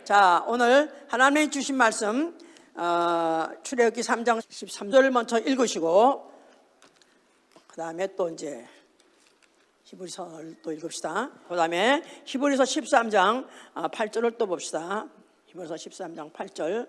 자, 오늘 하나님이 주신 말씀 출애굽기 3장 13절을 먼저 읽으시고 그 다음에 또 이제 히브리서를 또 읽읍시다. 그 다음에 히브리서 13장 8절을 또 봅시다. 히브리서 13장 8절.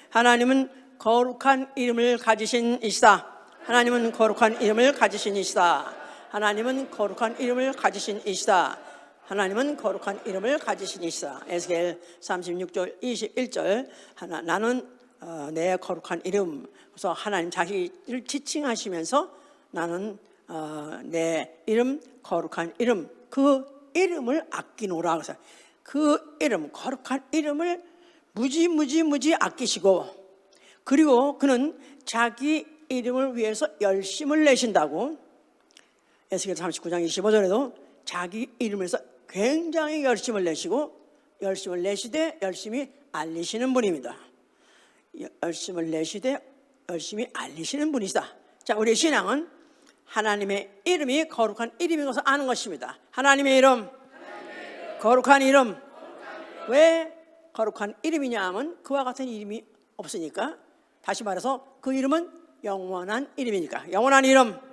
하나님은 거룩한 이름을 가지신 이시다. 하나님은 거룩한 이름을 가지신 이시다. 하나님은 거룩한 이름을 가지신 이시다. 하나님은 거룩한 이름을 가지신 이시다. 에스겔 36절 21절. 나는 내 거룩한 이름. 그래서 하나님 자기를 지칭하시면서 나는 내 이름, 거룩한 이름, 그 이름을 아끼노라. 그래서 그 이름, 거룩한 이름을 무지 아끼시고, 그리고 그는 자기 이름을 위해서 열심을 내신다고. 에스겔 39장 25절에도 자기 이름을 위해서 굉장히 열심을 내시고, 열심을 내시되 열심히 알리시는 분입니다. 열심을 내시되 열심히 알리시는 분이시다. 자, 우리의 신앙은 하나님의 이름이 거룩한 이름인 것을 아는 것입니다. 하나님의 이름, 거룩한 이름. 왜 거룩한 이름이냐 하면 그와 같은 이름이 없으니까. 다시 말해서 그 이름은 영원한 이름이니까. 영원한 이름.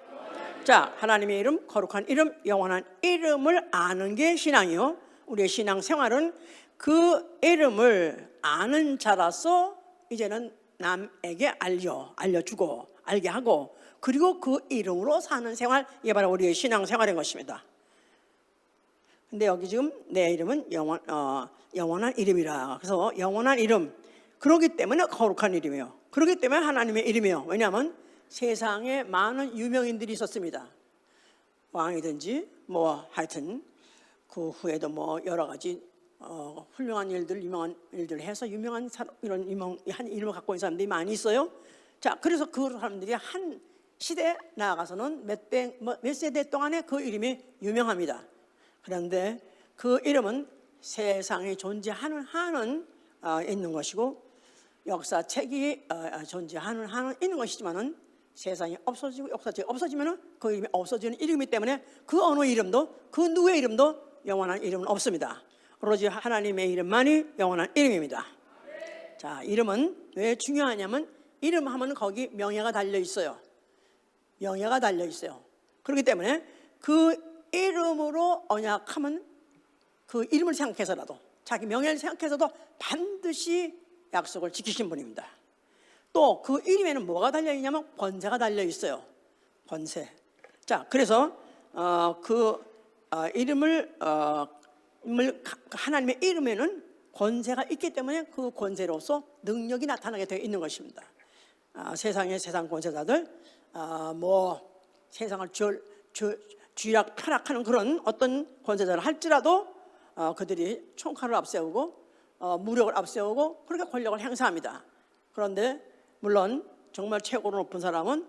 자, 하나님의 이름, 거룩한 이름, 영원한 이름을 아는 게 신앙이요. 우리의 신앙 생활은 그 이름을 아는 자라서 이제는 남에게 알려주고 알게 하고, 그리고 그 이름으로 사는 생활, 이게 바로 우리의 신앙 생활인 것입니다. 근데 여기 지금 내 이름은 영원한 이름이라. 그래서 영원한 이름, 그렇기 때문에 거룩한 이름이에요. 그렇기 때문에 하나님의 이름이에요. 왜냐하면 세상에 많은 유명인들이 있었습니다. 왕이든지 뭐 하여튼 그 후에도 뭐 여러 가지 훌륭한 일들, 유명한 일들 해서 유명한 사람, 이런 한 이름을 갖고 있는 사람들이 많이 있어요. 자, 그래서 그 사람들이 한 시대에 나아가서는 몇 세대 동안에 그 이름이 유명합니다. 그런데 그 이름은 세상에 존재하는 한은 있는 것이고, 역사책이 존재하는 한은 있는 것이지만은 세상이 없어지면은 그 이름이 없어지는 이름이기 때문에 그 어느 이름도, 그 누구의 이름도 영원한 이름은 없습니다. 오로지 하나님의 이름만이 영원한 이름입니다. 자, 이름은 왜 중요하냐면 이름 하면 거기 명예가 달려 있어요. 명예가 달려 있어요. 그렇기 때문에 그 이름으로 언약하면 그 이름을 생각해서라도, 자기 명예를 생각해서도 반드시 약속을 지키신 분입니다. 또 그 이름에는 뭐가 달려 있냐면 권세가 달려 있어요. 권세. 자, 그래서 하나님의 이름에는 권세가 있기 때문에 그 권세로서 능력이 나타나게 되어 있는 것입니다. 세상 권세자들, 세상을 쥐락 타락하는 그런 어떤 권세자를 할지라도 그들이 총칼을 앞세우고 무력을 앞세우고 그렇게 권력을 행사합니다. 그런데 물론 정말 최고로 높은 사람은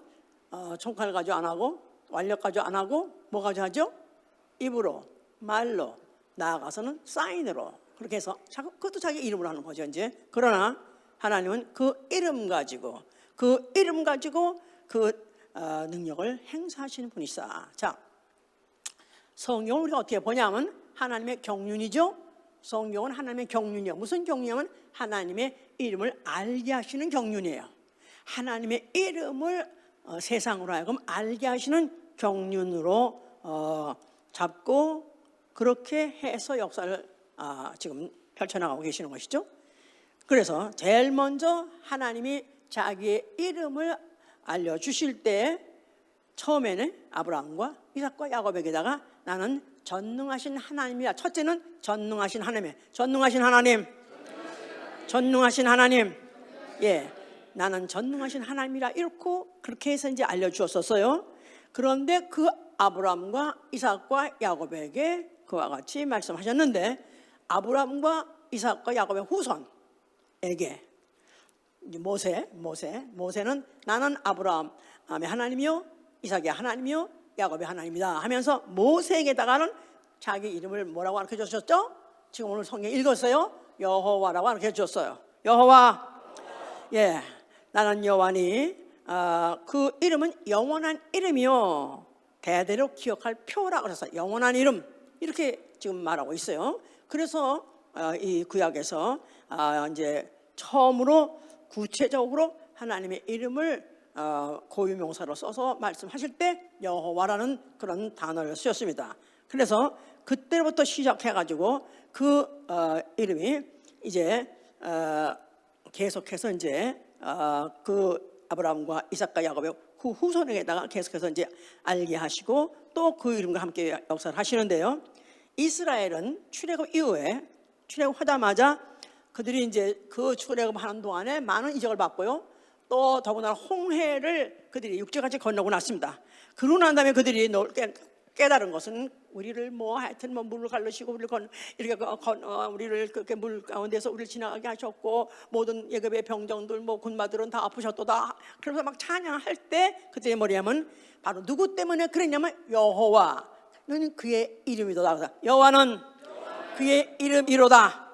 총칼 가지고 안 하고 완력 가지고 안 하고 뭐 가지고 하죠? 입으로, 말로, 나아가서는 사인으로, 그렇게 해서 그것도 자기 이름으로 하는 거죠 이제. 그러나 하나님은 그 이름 가지고 그 능력을 행사하시는 분이시다. 자, 성경을 우리가 어떻게 보냐면 하나님의 경륜이죠. 성경은 하나님의 경륜이에요. 무슨 경륜이냐면 하나님의 이름을 알게 하시는 경륜이에요. 하나님의 이름을 세상으로 하여금 알게 하시는 경륜으로 잡고 그렇게 해서 역사를 지금 펼쳐나가고 계시는 것이죠. 그래서 제일 먼저 하나님이 자기의 이름을 알려주실 때 처음에는 아브라함과 이삭과 야곱에게다가 나는 전능하신 하나님이야. 첫째는 전능하신 하나님. 전능하신 하나님. 예, 나는 전능하신 하나님이라 이렇게 그렇게 해서 이제 알려주었었어요. 그런데 그 아브라함과 이삭과 야곱에게 그와 같이 말씀하셨는데, 아브라함과 이삭과 야곱의 후손에게 모세는 나는 아브라함의 하나님이요 이삭의 하나님이요 야곱의 하나님이다 하면서 모세에게다가는 자기 이름을 뭐라고 가르쳐 주셨죠? 지금 오늘 성경 읽었어요. 여호와라고 가르쳐 주셨어요. 여호와. 예, 나는 여호와니. 그 이름은 영원한 이름이요 대대로 기억할 표라고 해서 영원한 이름, 이렇게 지금 말하고 있어요. 그래서 이 구약에서 이제 처음으로 구체적으로 하나님의 이름을 고유명사로 써서 말씀하실 때 여호와라는 그런 단어를 쓰셨습니다. 그래서 그때부터 시작해가지고 그 이름이 이제 계속해서 이제 그 아브라함과 이삭과 야곱의 그 후손에게다가 계속해서 이제 알게 하시고 또 그 이름과 함께 역사를 하시는데요. 이스라엘은 출애굽 이후에 출애굽하자마자 그들이 이제 그 출애굽하는 동안에 많은 이적을 받고요. 또 더군다나 홍해를 그들이 육지같이 건너고 났습니다. 그러고 난 다음에 그들이 깨달은 것은 우리를 하여튼 물을 갈르시고 우리를 그렇게 물 가운데서 우리를 지나가게 하셨고 모든 예굽의 병정들 군마들은 다 아프셨도다. 그러면서 막 찬양할 때 그때의 뭐냐면 바로 누구 때문에 그랬냐면 여호와는 그의 이름이로다. 여호와는 그의 이름이로다.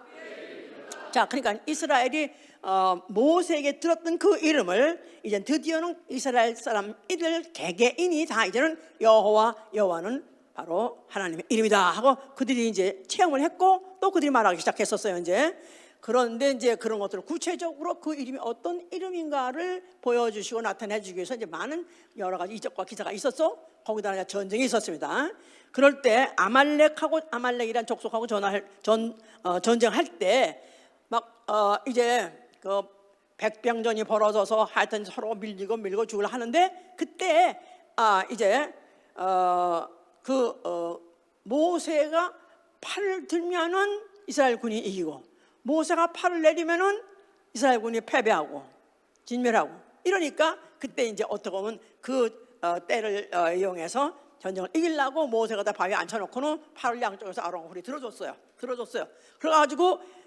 자, 그러니까 이스라엘이 모세에게 들었던 그 이름을 이제 드디어는 이스라엘 사람이들 개개인이 다 이제는 여호와는 바로 하나님의 이름이다 하고 그들이 이제 체험을 했고 또 그들이 말하기 시작했었어요. 이제 그런데 이제 그런 것들을 구체적으로 그 이름이 어떤 이름인가를 보여주시고 나타내주기 위해서 이제 많은 여러 가지 이적과 기사가 있었어. 거기다 전쟁이 있었습니다. 그럴 때 아말렉이란 족속하고 전쟁할 때 막 이제 그 백병전이 벌어져서 하여튼 서로 밀고 죽으려 하는데 그때 이제 모세가 팔을 들면은 이스라엘 군이 이기고 모세가 팔을 내리면은 이스라엘 군이 패배하고 진멸하고 이러니까 그때 이제 어떻게 보면 그 때를 이용해서 전쟁을 이기려고 모세가 다 바위에 앉혀놓고는 팔을 양쪽에서 아롱홀이 들어줬어요. 그래가지고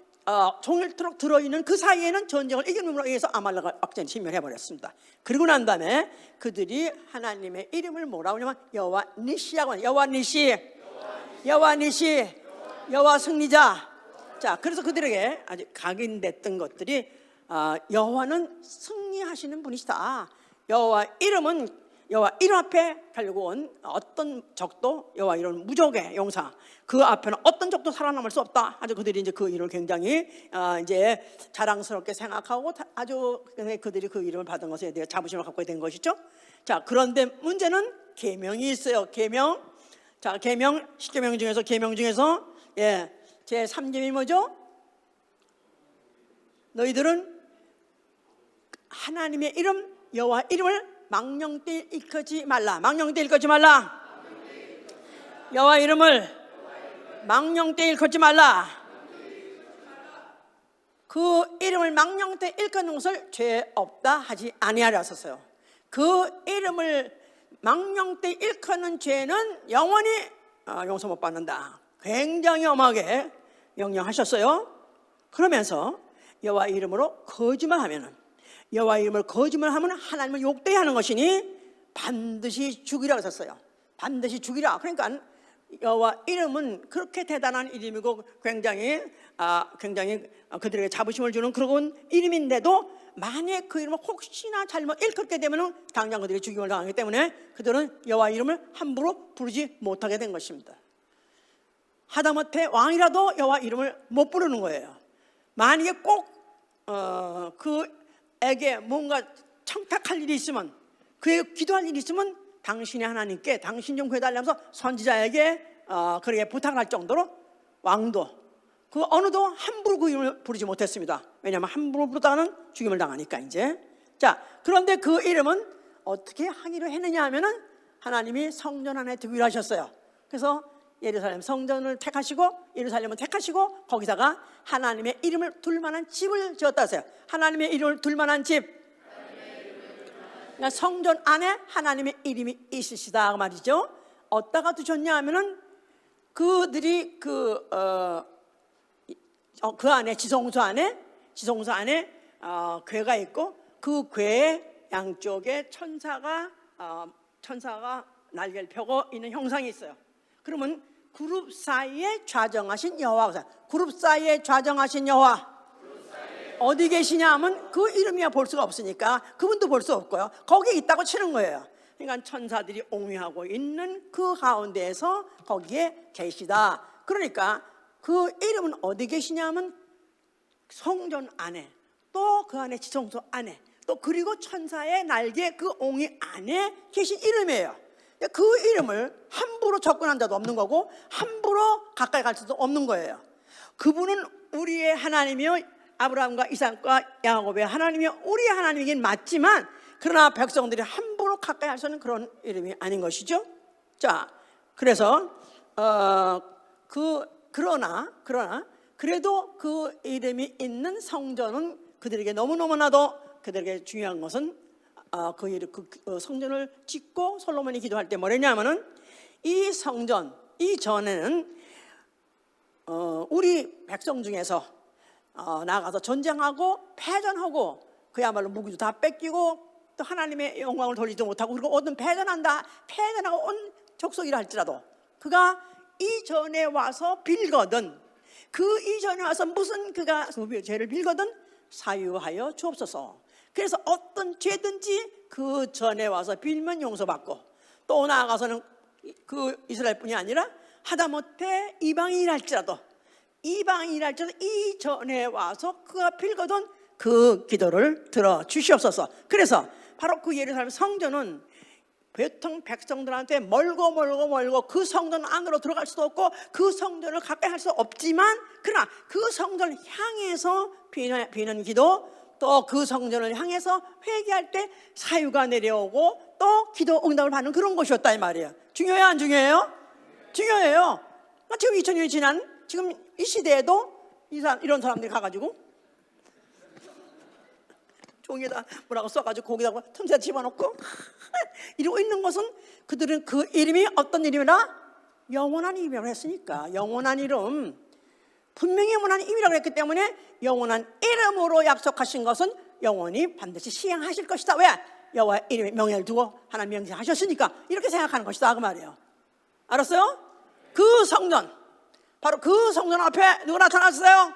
종일토록 들어있는 그 사이에는 전쟁을 이김으로 인해서 아말렉을 완전히 진멸해버렸습니다. 그리고 난 다음에 그들이 하나님의 이름을 뭐라고 하냐면 여호와 니시라고 해요. 여호와 니시, 여호와 승리자. 자, 그래서 그들에게 아주 각인됐던 것들이 여호와는 승리하시는 분이시다. 여호와 이름 앞에 달리고 온 어떤 적도 여호와 이름 무적의 용사 그 앞에는 어떤 적도 살아남을 수 없다. 아주 그들이 이제 그 이름을 굉장히 이제 자랑스럽게 생각하고 아주 그들이 그 이름을 받은 것에 대해 자부심을 갖고 된 것이죠. 자, 그런데 문제는 계명이 있어요. 계명. 자, 계명 10계명 중에서 제 3계명이 뭐죠? 너희들은 하나님의 이름 여호와 이름을 망령되이 일컫지 말라. 여호와 이름을 망령되이 일컫지 말라. 그 이름을 망령되이 일컫는 것을 죄 없다 하지 아니하라 하셨어요. 그 이름을 망령되이 일컫는 죄는 영원히 용서 못 받는다. 굉장히 엄하게 명령하셨어요. 그러면서 여호와 이름으로 여호와 이름을 거짓말하면 하나님을 욕되게 하는 것이니 반드시 죽이라 하셨어요. 반드시 죽이라. 그러니까 여호와 이름은 그렇게 대단한 이름이고 굉장히 그들에게 자부심을 주는 그런 이름인데도 만약 그 이름을 혹시나 잘못 일컫게 되면 당장 그들이 죽임을 당하기 때문에 그들은 여호와 이름을 함부로 부르지 못하게 된 것입니다. 하다못해 왕이라도 여호와 이름을 못 부르는 거예요. 만약에 꼭 그에게 뭔가 청탁할 일이 있으면 그에게 기도할 일이 있으면 당신이 하나님께 당신 좀 구해달라면서 선지자에게 그렇게 부탁을 할 정도로 왕도 그 어느도 함부로 그 이름을 부르지 못했습니다. 왜냐하면 함부로 부르다가는 죽임을 당하니까 이제. 자, 그런데 그 이름은 어떻게 하기로 했느냐 하면은 하나님이 성전 안에 두기로 하셨어요. 그래서 예루살렘 성전을 예루살렘을 택하시고 거기다가 하나님의 이름을 둘 만한 집을 지었다 하세요. 하나님의 이름을 둘 만한 집. 그러니까 성전 안에 하나님의 이름이 있으시다 그 말이죠. 어디다가 두셨냐 하면은 그들이 그 안에 지성소 안에 궤가 있고 그 궤의 양쪽에 천사가 날개를 펴고 있는 형상이 있어요. 그러면 그룹 사이에 좌정하신 여호와, 그룹 사이에 좌정하신 여호와 어디 계시냐 하면 그 이름이야 볼 수가 없으니까 그분도 볼 수 없고요. 거기에 있다고 치는 거예요. 그러니까 천사들이 옹위하고 있는 그 가운데에서 거기에 계시다. 그러니까 그 이름은 어디 계시냐면 성전 안에, 또 그 안에 지성소 안에, 또 그리고 천사의 날개 그 옹이 안에 계신 이름이에요. 그 이름을 함부로 접근한 자도 없는 거고 함부로 가까이 갈 수도 없는 거예요. 그분은 우리의 하나님이요, 아브라함과 이삭과 야곱의 하나님이요, 우리의 하나님이긴 맞지만 그러나 백성들이 함부로 가까이 할 수 있는 그런 이름이 아닌 것이죠. 자, 그래서 그러나 그래도 그 이름이 있는 성전은 그들에게 너무너무나도 그들에게 중요한 것은 그 성전을 짓고 솔로몬이 기도할 때 뭐랬냐면은 이 성전 이전에는 우리 백성 중에서 나가서 전쟁하고 패전하고 그야말로 무기도 다 뺏기고 또 하나님의 영광을 돌리지도 못하고 그리고 어떤 패전하고 온 족속이라 할지라도 그가 이전에 와서 빌거든, 그 이전에 와서 무슨 그가 죄를 빌거든 사유하여 주옵소서. 그래서 어떤 죄든지 그 전에 와서 빌면 용서받고, 또 나아가서는 그 이스라엘뿐이 아니라 하다못해 이방인이랄지라도 이전에 와서 그가 빌거든 그 기도를 들어주시옵소서. 그래서 바로 그 예루살렘 성전은 보통 백성들한테 멀고 그 성전 안으로 들어갈 수도 없고 그 성전을 가까이 할 수 없지만, 그러나 그 성전을 향해서 비는 기도, 또 그 성전을 향해서 회개할 때 사유가 내려오고 또 기도 응답을 받는 그런 것이었다 이 말이에요. 중요해요, 안 중요해요? 중요해요. 지금 2000년이 지난 지금 이 시대에도 이런 사람들이 가가지고 종이에다 뭐라고 써가지고 거기다 틈새 집어넣고 이러고 있는 것은 그들은 그 이름이 어떤 이름이라? 영원한 이름이라고 했으니까. 영원한 이름, 분명히 영원한 이름이라고 했기 때문에 영원한 이름으로 약속하신 것은 영원히 반드시 시행하실 것이다. 왜? 여호와의 이름에 명예를 두고 하나님 명령하셨으니까 이렇게 생각하는 것이다 그 말이에요. 알았어요? 그 성전, 바로 그 성전 앞에 누가 나타났어요?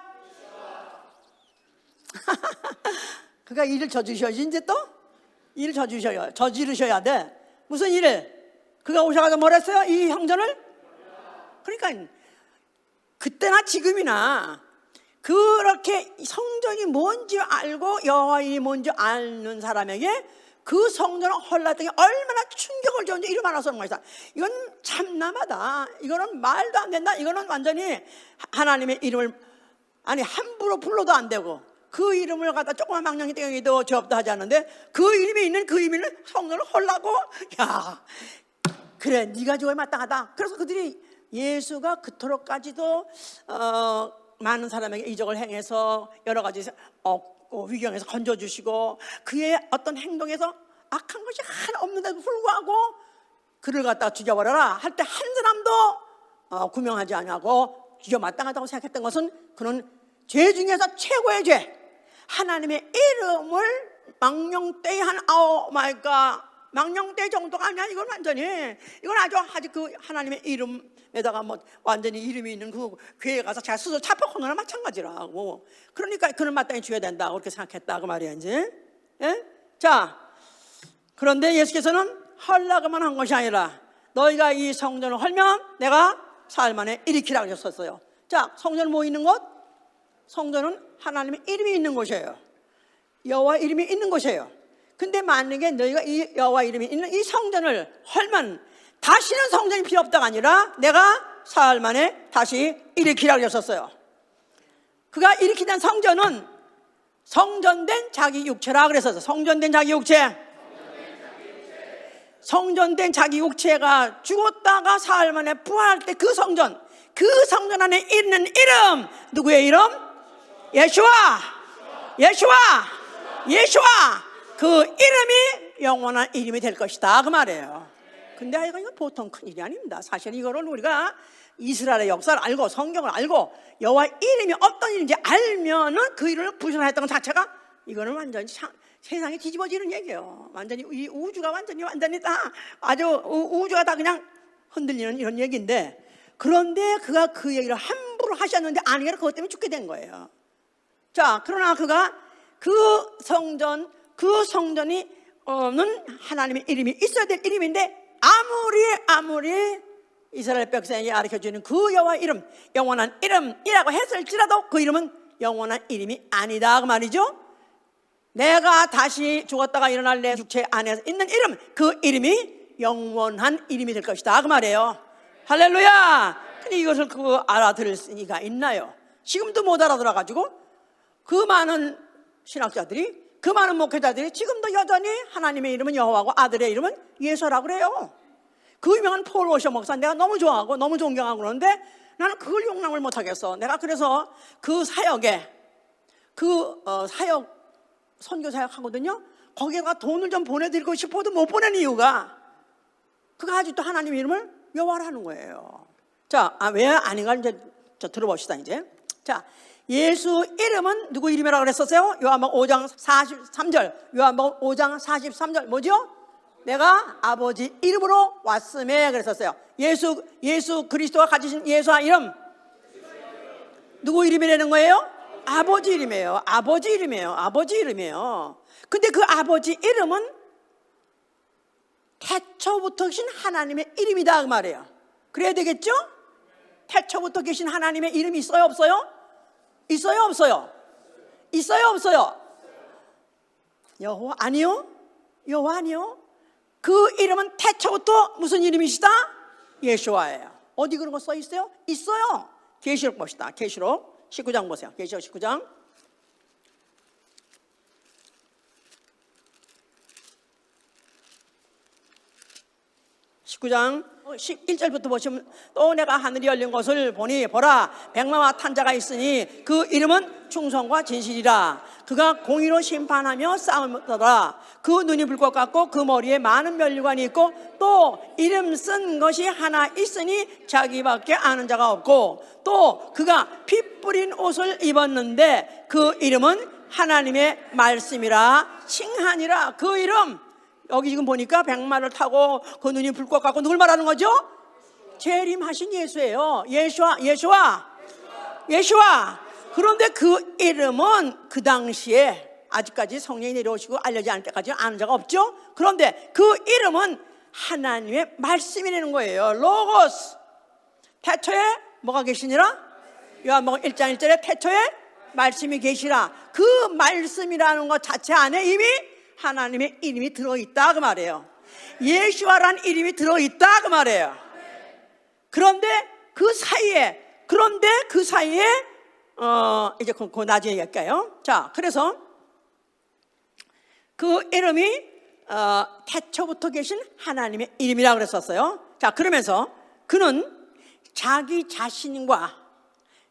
그가 일을 저지르셔야지. 이제 또 일을 저지르셔야 돼. 무슨 일을? 그가 오셔가지고 뭘 했어요? 이 성전을? 그러니까 그때나 지금이나 그렇게 성전이 뭔지 알고 여호와의 뭔지 아는 사람에게 그 성전을 헐랐더니 얼마나 충격을 줬는지 이름 하나 쓰는 것이다. 이건 참남하다. 이거는 말도 안 된다. 이거는 완전히 하나님의 이름을 함부로 불러도 안 되고 그 이름을 갖다 조그만 망령이 땡기도 죄 없다 하지 않는데 그 이름이 있는 성전을 헐라고. 야, 그래 네가 죽어야 마땅하다. 그래서 그들이 예수가 그토록까지도 많은 사람에게 이적을 행해서 여러 가지 위경에서 건져주시고 그의 어떤 행동에서 악한 것이 하나 없는데도 불구하고 그를 갖다 죽여버려라 할 때 한 사람도 구명하지 않냐고 죽여 마땅하다고 생각했던 것은 그는 죄 중에서 최고의 죄, 하나님의 이름을 망령되이 한 망령되이 정도가 아니야. 이건 완전히 이건 아주 그 하나님의 이름에다가 뭐 완전히 이름이 있는 그 교회에 가서 자기 스스로 자폭한 거나 마찬가지라고. 그러니까 그는 마땅히 죽여야 된다 그렇게 생각했다 그 말이야 이제. 예? 자, 그런데 예수께서는 헐라고만 한 것이 아니라 너희가 이 성전을 헐면 내가 사흘 만에 일으키라 그러셨어요. 자, 성전은 뭐 있는 곳? 성전은 하나님의 이름이 있는 곳이에요. 여호와 이름이 있는 곳이에요. 근데 만약에 너희가 이 여호와 이름이 있는 이 성전을 헐면 다시는 성전이 필요 없다가 아니라 내가 사흘 만에 다시 일으키라고 하셨어요. 그가 일으키던 성전은 성전된 자기 육체라 그랬었어요. 성전된 자기 육체. 성전된 자기 육체가 죽었다가 사흘 만에 부활할 때 그 성전 안에 있는 이름, 누구의 이름? 예수와 그 이름이 영원한 이름이 될 것이다 그 말이에요. 근데 이거 보통 큰 일이 아닙니다. 사실 이거를 우리가 이스라엘의 역사를 알고 성경을 알고 여호와 이름이 어떤 일인지 알면은 그 이름을 부정했던 것 자체가 이거는 완전히 세상이 뒤집어지는 얘기예요. 완전히 이 우주가 완전히 다 아주 우주가 다 그냥 흔들리는 이런 얘기인데, 그런데 그가 그 얘기를 함부로 하셨는데 아니라 그것 때문에 죽게 된 거예요. 자, 그러나 그가 그 성전이 는 하나님의 이름이 있어야 될 이름인데 아무리 이스라엘 백성에게 가르쳐주는 그 여호와 이름, 영원한 이름이라고 했을지라도 그 이름은 영원한 이름이 아니다 그 말이죠. 내가 다시 죽었다가 일어날 내 육체 안에 있는 이름, 그 이름이 영원한 이름이 될 것이다 그 말이에요. 할렐루야. 근데 이것을 알아들을 리가 있나요? 지금도 못 알아들어가지고 그 많은 신학자들이, 그 많은 목회자들이 지금도 여전히 하나님의 이름은 여호와고 아들의 이름은 예수라고 그래요. 그 유명한 폴 워셔 목사 내가 너무 좋아하고 너무 존경하고 그러는데 나는 그걸 용납을 못하겠어. 내가 그래서 그 사역에 사역 선교 사역 하거든요. 거기에가 돈을 좀 보내드리고 싶어도 못 보내는 이유가 그가 아직도 하나님의 이름을 여호와라는 거예요. 자, 왜 아닌가 이제 들어봅시다 이제. 자, 예수 이름은 누구 이름이라고 그랬었어요? 요한복음 5장 43절. 요한복음 5장 43절 뭐죠? 내가 아버지 이름으로 왔음에 그랬었어요. 예수 그리스도가 가지신 예수와 이름 누구 이름이라는 거예요? 아버지 이름이에요. 아버지 이름이에요. 아버지 이름이에요. 근데 그 아버지 이름은 태초부터 계신 하나님의 이름이다 그 말이에요. 그래야 되겠죠? 태초부터 계신 하나님의 이름이 있어요 없어요? 있어요 없어요? 있어요 없어요? 여호와 아니요? 여호와 아니요? 그 이름은 태초부터 무슨 이름이시다? 예수와예요. 어디 그런 거 써 있어요? 있어요. 계시록 봅시다. 계시록 19장 보세요. 계시록 19장 19장 11절부터 보시면 또 내가 하늘이 열린 것을 보니 보라 백마와 탄자가 있으니 그 이름은 충성과 진실이라. 그가 공의로 심판하며 싸움을 하더라. 그 눈이 불꽃 같고 그 머리에 많은 면류관이 있고 또 이름 쓴 것이 하나 있으니 자기밖에 아는 자가 없고 또 그가 피 뿌린 옷을 입었는데 그 이름은 하나님의 말씀이라 칭하니라. 그 이름 여기 지금 보니까 백마를 타고 그 눈이 불꽃 같고 누굴 말하는 거죠? 재림하신 예수예요. 예수와. 그런데 그 이름은 그 당시에 아직까지 성령이 내려오시고 알려지지 않을 때까지 아는 자가 없죠. 그런데 그 이름은 하나님의 말씀이라는 거예요. 로고스. 태초에 뭐가 계시니라? 요한복음 1장 1절에 태초에 말씀이 계시라. 그 말씀이라는 것 자체 안에 이미 하나님의 이름이 들어있다 그 말이에요. 예수와란 이름이 들어있다 그 말이에요. 그런데 그 사이에 이제 그 나중에 얘기할까요? 자, 그래서 그 이름이 태초부터 계신 하나님의 이름이라고 그랬었어요. 자, 그러면서 그는 자기 자신과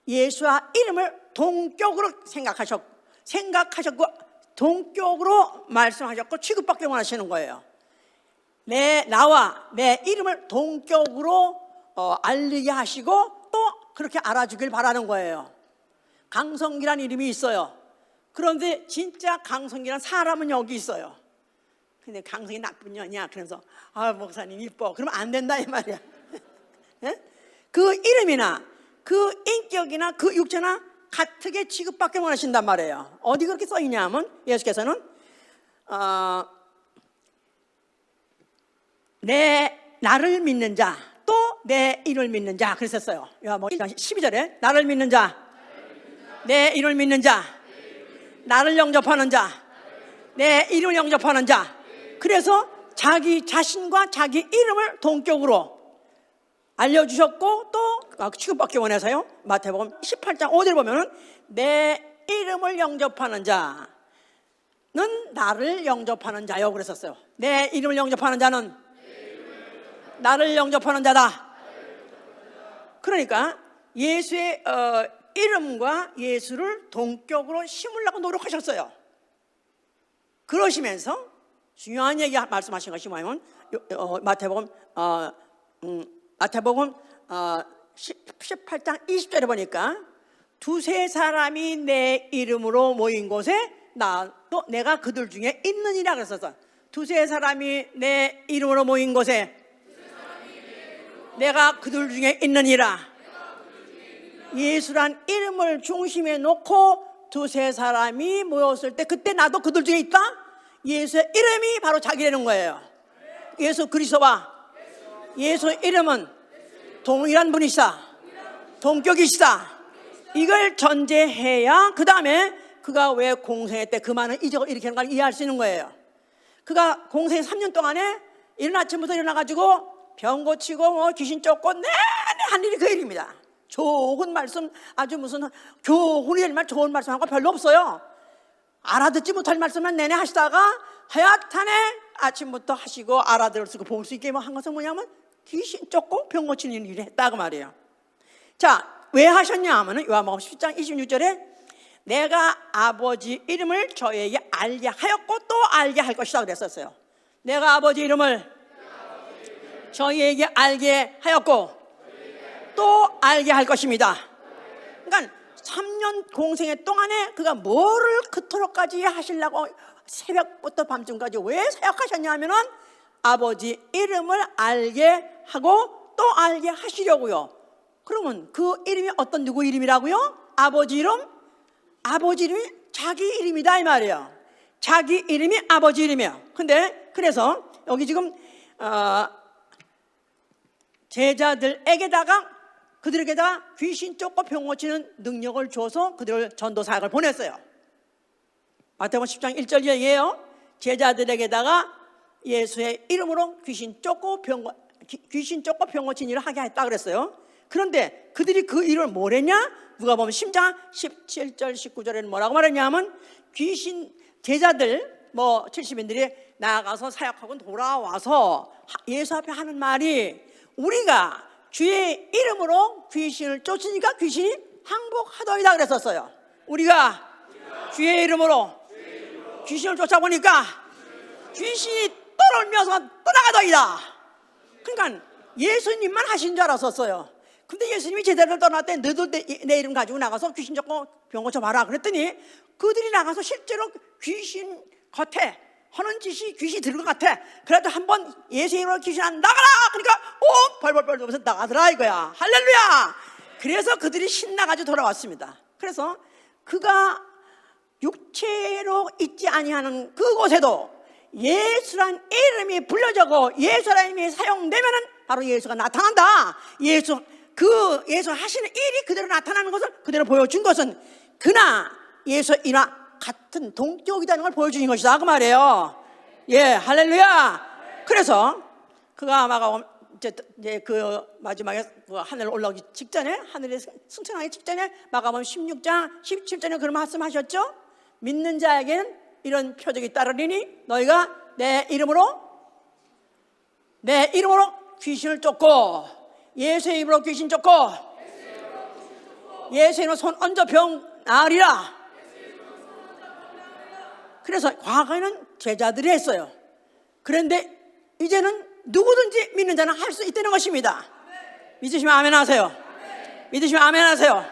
예수와 이름을 동격으로 생각하셨고 동격으로 말씀하셨고 취급받게 원하시는 거예요. 나와 내 이름을 동격으로 알리게 하시고 또 그렇게 알아주길 바라는 거예요. 강성기란 이름이 있어요. 그런데 진짜 강성기란 사람은 여기 있어요. 근데 강성이 나쁜 년이야. 그래서 목사님 이뻐. 그러면 안 된다 이 말이야. 그 이름이나 그 인격이나 그 육체나 같게 취급받게 원하신단 말이에요. 어디 그렇게 써 있냐 하면 예수께서는 나를 믿는 자 또 내 이름을 믿는 자 그랬었어요. 요한복음 12절에 나를 믿는 자, 내 이름을 믿는 자, 나를 영접하는 자, 내 이름을 영접하는 자. 그래서 자기 자신과 자기 이름을 동격으로 알려주셨고 또 취급받기 원해서요. 마태복음 18장 5절 보면은 내 이름을 영접하는 자는 나를 영접하는 자요 그랬었어요. 내 이름을 영접하는 자는 나를 영접하는 자다. 그러니까 예수의 이름과 예수를 동격으로 심으려고 노력하셨어요. 그러시면서 중요한 얘기 말씀하신 것이 뭐냐면 마태복음 18장 20절에 보니까 두세 사람이 내 이름으로 모인 곳에 나도 내가 그들 중에 있느니라 그랬었어. 두세 사람이 내 이름으로 모인 곳에 내가 그들 중에 있느니라. 예수란 이름을 중심에 놓고 두세 사람이 모였을 때 그때 나도 그들 중에 있다. 예수의 이름이 바로 자기라는 거예요. 예수 그리스도와 예수의 이름은 동일한 분이시다. 동격이시다. 이걸 전제해야 그 다음에 그가 왜 공생애 때 그 많은 이적을 일으키는 걸 이해할 수 있는 거예요. 그가 공생 3년 동안에 이른 아침부터 일어나가지고 병 고치고 뭐 귀신 쫓고 내내 한 일이 그 일입니다. 좋은 말씀, 아주 무슨 교훈이 될 말, 좋은 말씀하고 별로 없어요. 알아듣지 못할 말씀만 내내 하시다가 하여튼에 아침부터 하시고 알아들을 수 있고 볼 수 있게 한 것은 뭐냐면 귀신 쫓고 병 고치는 일을 했다고 말이에요. 자, 왜 하셨냐 하면은 요한복음 10장 26절에 내가 아버지 이름을 저에게 알게 하였고 또 알게 할 것이다 그랬었어요. 내가 아버지 이름을 저희에게 알게 하였고 또 알게 할 것입니다. 그러니까 3년 공생애 동안에 그가 뭐를 그토록까지 하시려고 새벽부터 밤중까지 왜 사역하셨냐 하면은 아버지 이름을 알게 하고 또 알게 하시려고요. 그러면 그 이름이 어떤 누구 이름이라고요? 아버지 이름? 아버지 이름이 자기 이름이다 이 말이에요. 자기 이름이 아버지 이름이에요. 근데 그래서 여기 지금 제자들에게다가 그들에게다가 귀신 쫓고 병 고치는 능력을 줘서 그들을 전도 사역을 보냈어요. 마태복음 10장 1절 얘기해요. 제자들에게다가 예수의 이름으로 귀신 쫓고 병 고치는 일을 하게 했다 그랬어요. 그런데 그들이 그 일을 뭘 했냐? 누가복음 10장 17절 19절에는 뭐라고 말했냐면 귀신 제자들 뭐 70인들이 나아가서 사역하고 돌아와서 예수 앞에 하는 말이 우리가 주의 이름으로 귀신을 쫓으니까 귀신이 항복하더이다 그랬었어요. 우리가 주의 이름으로 귀신을 쫓아보니까 귀신이 떠돌면서 떠나가더이다. 그러니까 예수님만 하신 줄 알았었어요. 근데 예수님이 제자를 떠날 때 너도 내 이름 가지고 나가서 귀신 쫓고 병 고쳐봐라 그랬더니 그들이 나가서 실제로 귀신 겉에 하는 짓이 귀신이 들은 것 같아. 그래도 한번 예수의 이름으로 귀신 안 나가라 그러니까 벌벌벌 돌면서 나가더라 이거야. 할렐루야. 그래서 그들이 신나가지고 돌아왔습니다. 그래서 그가 육체로 있지 아니하는 그곳에도 예수란 이름이 불려져고 예수란 이름이 사용되면은 바로 예수가 나타난다. 예수 하시는 일이 그대로 나타나는 것을 그대로 보여준 것은 그나 예수이나 같은 동격이라는 걸 보여주는 것이다 그 말이에요. 예, 할렐루야. 그래서 그가 마가복음 이제 그 마지막에 그 하늘 올라오기 직전에 하늘에 승천하기 직전에 마가복음 16장 17절에 그런 말씀하셨죠. 믿는 자에게는 이런 표적이 따르리니 너희가 내 이름으로 귀신을 쫓고 예수의 이름으로 귀신 쫓고 예수의 이름으로 손 얹어 병 나으리라. 그래서 과거에는 제자들이 했어요. 그런데 이제는 누구든지 믿는 자는 할 수 있다는 것입니다. 믿으시면 아멘 하세요. 믿으시면 아멘 하세요.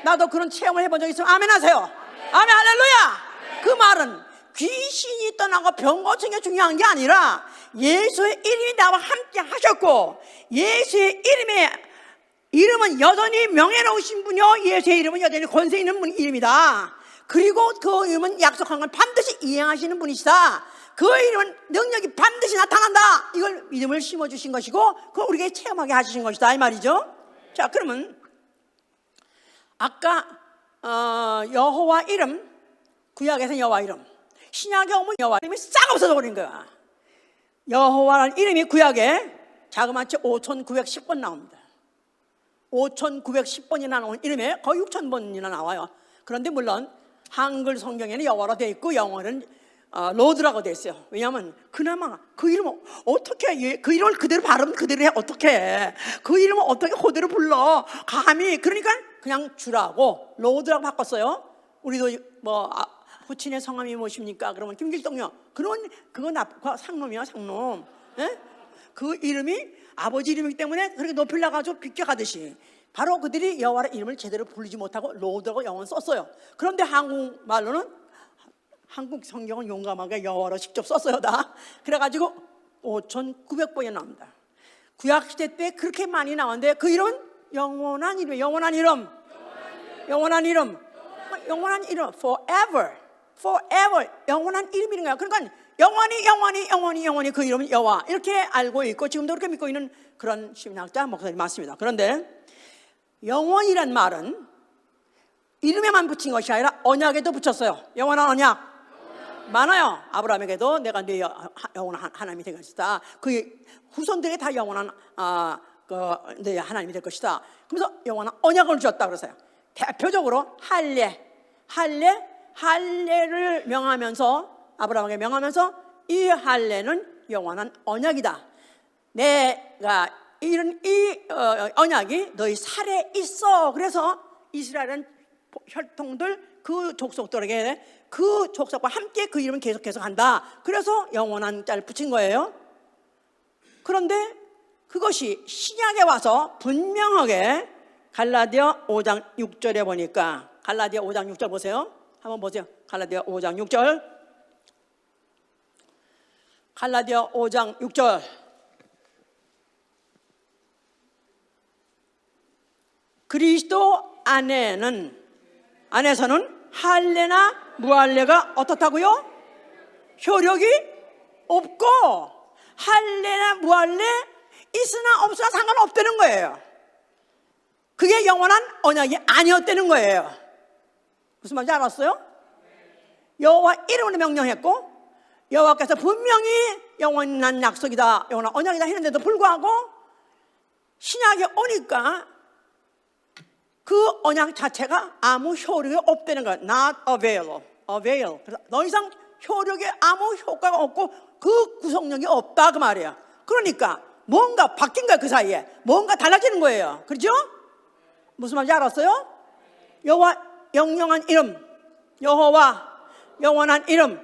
나도 그런 체험을 해본 적 있으면 아멘 하세요. 아멘 할렐루야. 그 말은 귀신이 떠나고 병 고치는 게 중요한 게 아니라 예수의 이름이 나와 함께 하셨고 예수의 이름은 여전히 명예로우신 분이요 예수의 이름은 여전히 권세 있는 분 이름이다. 그리고 그 이름은 약속한 걸 반드시 이행하시는 분이시다. 그 이름은 능력이 반드시 나타난다. 이걸 믿음을 심어주신 것이고 그걸 우리에게 체험하게 하신 것이다 이 말이죠. 자, 그러면 아까 여호와 이름, 구약에서는 여호와 이름, 신약에 오면 여호와 이름이 싹 없어져 버린 거야. 여호와라는 이름이 구약에 자그마치 5,910번 나옵니다. 5,910번이나 나오는 이름에 거의 6,000번이나 나와요. 그런데 물론 한글 성경에는 여호와로 되어 있고 영어는 로드라고 되어 있어요. 왜냐하면 그나마 그 이름을 어떻게 그 이름을 그대로 발음 그대로 해 어떻게 해? 그 이름을 어떻게 그대로 불러? 감히 그러니까 그냥 주라고 로드라고 바꿨어요. 우리도 뭐 부친의 성함이 무엇입니까? 그러면 김길동요. 그건 상놈이야 상놈. 예? 그 이름이 아버지 이름이기 때문에 그렇게 높이려가지고 비껴가듯이 바로 그들이 여호와의 이름을 제대로 부르지 못하고 로드라고 영어를 썼어요. 그런데 한국말로는 한국 성경은 용감하게 여호와로 직접 썼어요 다. 그래가지고 5,900번이 나옵니다. 구약시대 때 그렇게 많이 나왔는데 그 이름은 영원한 이름, 영원한 이름, forever, 영원한 이름이는 거야. 그러니까 영원히 그 이름은 여호와 이렇게 알고 있고 지금도 그렇게 믿고 있는 그런 신학자 목사님이 많습니다. 그런데 영원이란 말은 이름에만 붙인 것이 아니라 언약에도 붙였어요. 영원한 언약 많아요. 아브라함에게도 내가 네 영원한 하나님이 될 것이다. 그 후손들이 다 영원한 네 하나님이 될 것이다. 그래서 영원한 언약을 주었다 그러세요. 대표적으로 할례를 명하면서 아브라함에게 명하면서 이 할례는 영원한 언약이다. 내가 이런 언약이 너희 살에 있어. 그래서 이스라엘은 혈통들 그 족속들에게 그 족속과 함께 그 이름은 계속 한다. 그래서 영원한 자를 붙인 거예요. 그런데 그것이 신약에 와서 분명하게 갈라디아 5장 6절에 보니까 갈라디아 5장 6절 보세요. 한번 보세요. 갈라디아 5장 6절. 갈라디아 5장 6절. 그리스도 안에서는 할례나 무할례가 어떻다고요? 효력이 없고 할례나 무할례 있으나 없으나 상관없다는 거예요. 그게 영원한 언약이 아니었다는 거예요. 무슨 말인지 알았어요? 여호와 이름으로 명령했고 여호와께서 분명히 영원한 약속이다, 영원한 언약이다 했는데도 불구하고 신약에 오니까 그 언약 자체가 아무 효력이 없다는 거예요. Not avail. 그래서 더 이상 효력에 아무 효과가 없고 그 구속력이 없다 그 말이에요. 그러니까 뭔가 바뀐 거예요. 그 사이에 뭔가 달라지는 거예요. 그렇죠? 무슨 말인지 알았어요? 여호와 영영한 이름, 여호와 영원한 이름.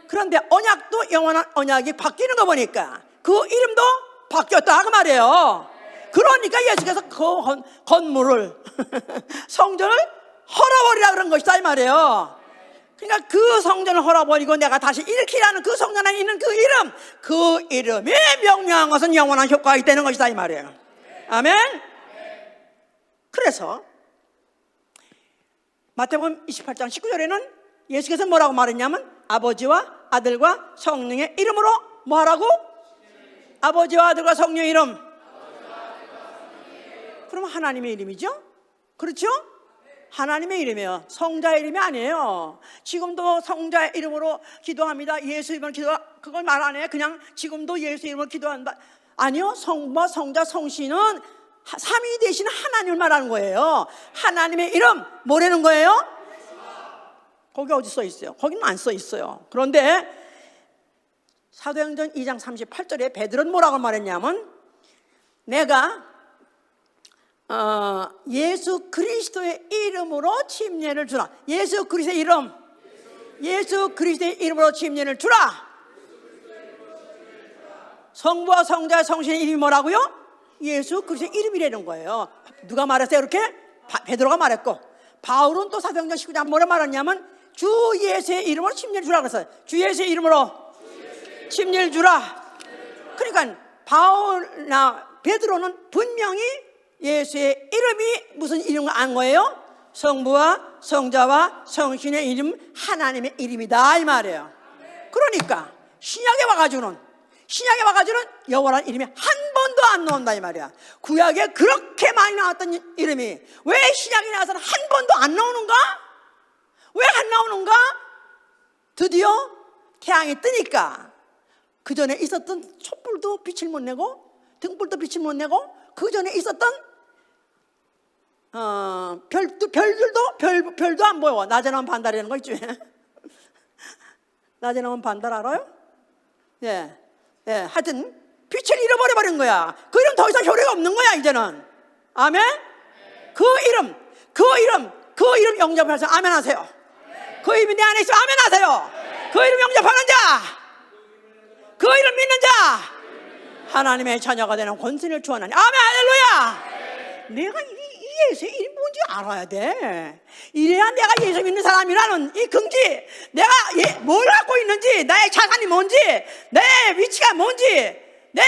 그런데 언약도 영원한 언약이 바뀌는 거 보니까 그 이름도 바뀌었다 그 말이에요. 그러니까 예수께서 그 건물을 성전을 헐어버리라 그런 것이다 이 말이에요. 그러니까 그 성전을 헐어버리고 내가 다시 일으키라는 그 성전 안에 있는 그 이름에 명명한 것은 영원한 효과가 있다는 것이다 이 말이에요. 아멘. 그래서 마태복음 28장 19절에는 예수께서 뭐라고 말했냐면 아버지와 아들과 성령의 이름으로 뭐하라고? 아버지와 아들과 성령의 이름. 그러면 하나님의 이름이죠? 그렇죠? 하나님의 이름이에요. 성자의 이름이 아니에요. 지금도 성자의 이름으로 기도합니다. 예수 이름으로 그걸 말 안 해. 그냥 지금도 예수 이름으로 기도한다. 아니요. 성부와 성자 성신은 삼위 되신 하나님을 말하는 거예요. 하나님의 이름 뭐라는 거예요? 거기 어디 써 있어요? 거기는 안 써 있어요. 그런데 사도행전 2장 38절에 베드로는 뭐라고 말했냐면 내가 예수 그리스도의 이름으로 침례를 주라. 예수 그리스도의 이름으로 침례를 주라. 성부와 성자와 성신의 이름이 뭐라고요? 예수 그리스도의 이름이라는 거예요. 누가 말했어요? 이렇게? 베드로가 말했고, 바울은 또 사도행전 19장 뭐라 말했냐면 주 예수의 이름으로 침례를 주라 그랬어요. 주 예수의 이름으로 침례를 주라. 그러니까 바울나 베드로는 분명히 예수의 이름이 무슨 이름을 안 거예요? 성부와 성자와 성신의 이름, 하나님의 이름이다 이 말이에요. 그러니까 신약에 와가지고는 여호와라는 이름이 한 번도 안 나온다 이 말이야. 구약에 그렇게 많이 나왔던 이름이 왜 신약에 나와서는 한 번도 안 나오는가? 왜 안 나오는가? 드디어 태양이 뜨니까 그 전에 있었던 촛불도 빛을 못 내고 등불도 빛을 못 내고 그 전에 있었던 별도 안 보여. 낮에 나면 반달이라는 거 있죠. 낮에 나면 반달 알아요? 예, 하여튼 빛을 잃어버린 거야. 그 이름 더 이상 효력이 없는 거야 이제는. 아멘. 그 이름 영접해서 아멘 하세요. 그 이름이 내 안에 있으면 아멘 하세요. 그 이름 영접하는 자, 그 이름 믿는 자, 하나님의 자녀가 되는 권세를 주하나니 아멘 할렐루야. 내가 이 예수의 이름이 뭔지 알아야 돼. 이래야 내가 예수 믿는 사람이라는 이 긍지, 내가 뭘 갖고 있는지, 나의 자산이 뭔지, 내 위치가 뭔지, 내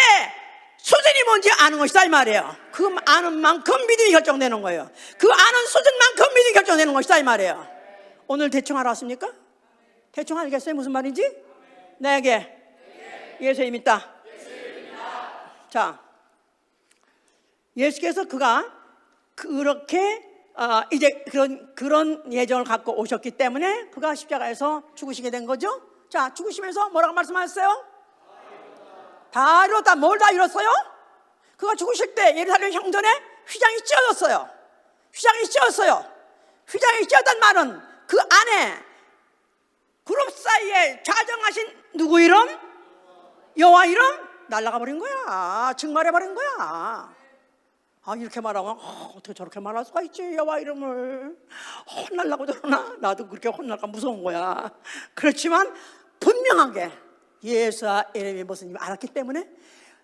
수준이 뭔지 아는 것이다 이 말이에요. 그 아는 만큼 믿음이 결정되는 거예요. 그 아는 수준만큼 믿음이 결정되는 것이다 이 말이에요. 오늘 대충 알았습니까? 대충 알겠어요 무슨 말인지? 내게 예수의 이름 있다. 자, 예수께서 그가 그렇게 이제 그런 예정을 갖고 오셨기 때문에 그가 십자가에서 죽으시게 된 거죠. 자, 죽으시면서 뭐라고 말씀하셨어요? 다 이뤘다. 뭘 다 이뤘어요? 그가 죽으실 때 예루살렘 형전에 휘장이 찢어졌어요. 휘장이 찢어졌어요. 휘장이 찢어졌단 말은 그 안에 그룹 사이에 좌정하신 누구 이름? 여호와 이름? 날아가 버린 거야. 증말해 버린 거야. 이렇게 말하면 어떻게 저렇게 말할 수가 있지? 여호와 이름을 혼날라고 저러나? 나도 그렇게 혼날까 무서운 거야. 그렇지만 분명하게 예수의 이름이 무슨 이름을 알았기 때문에,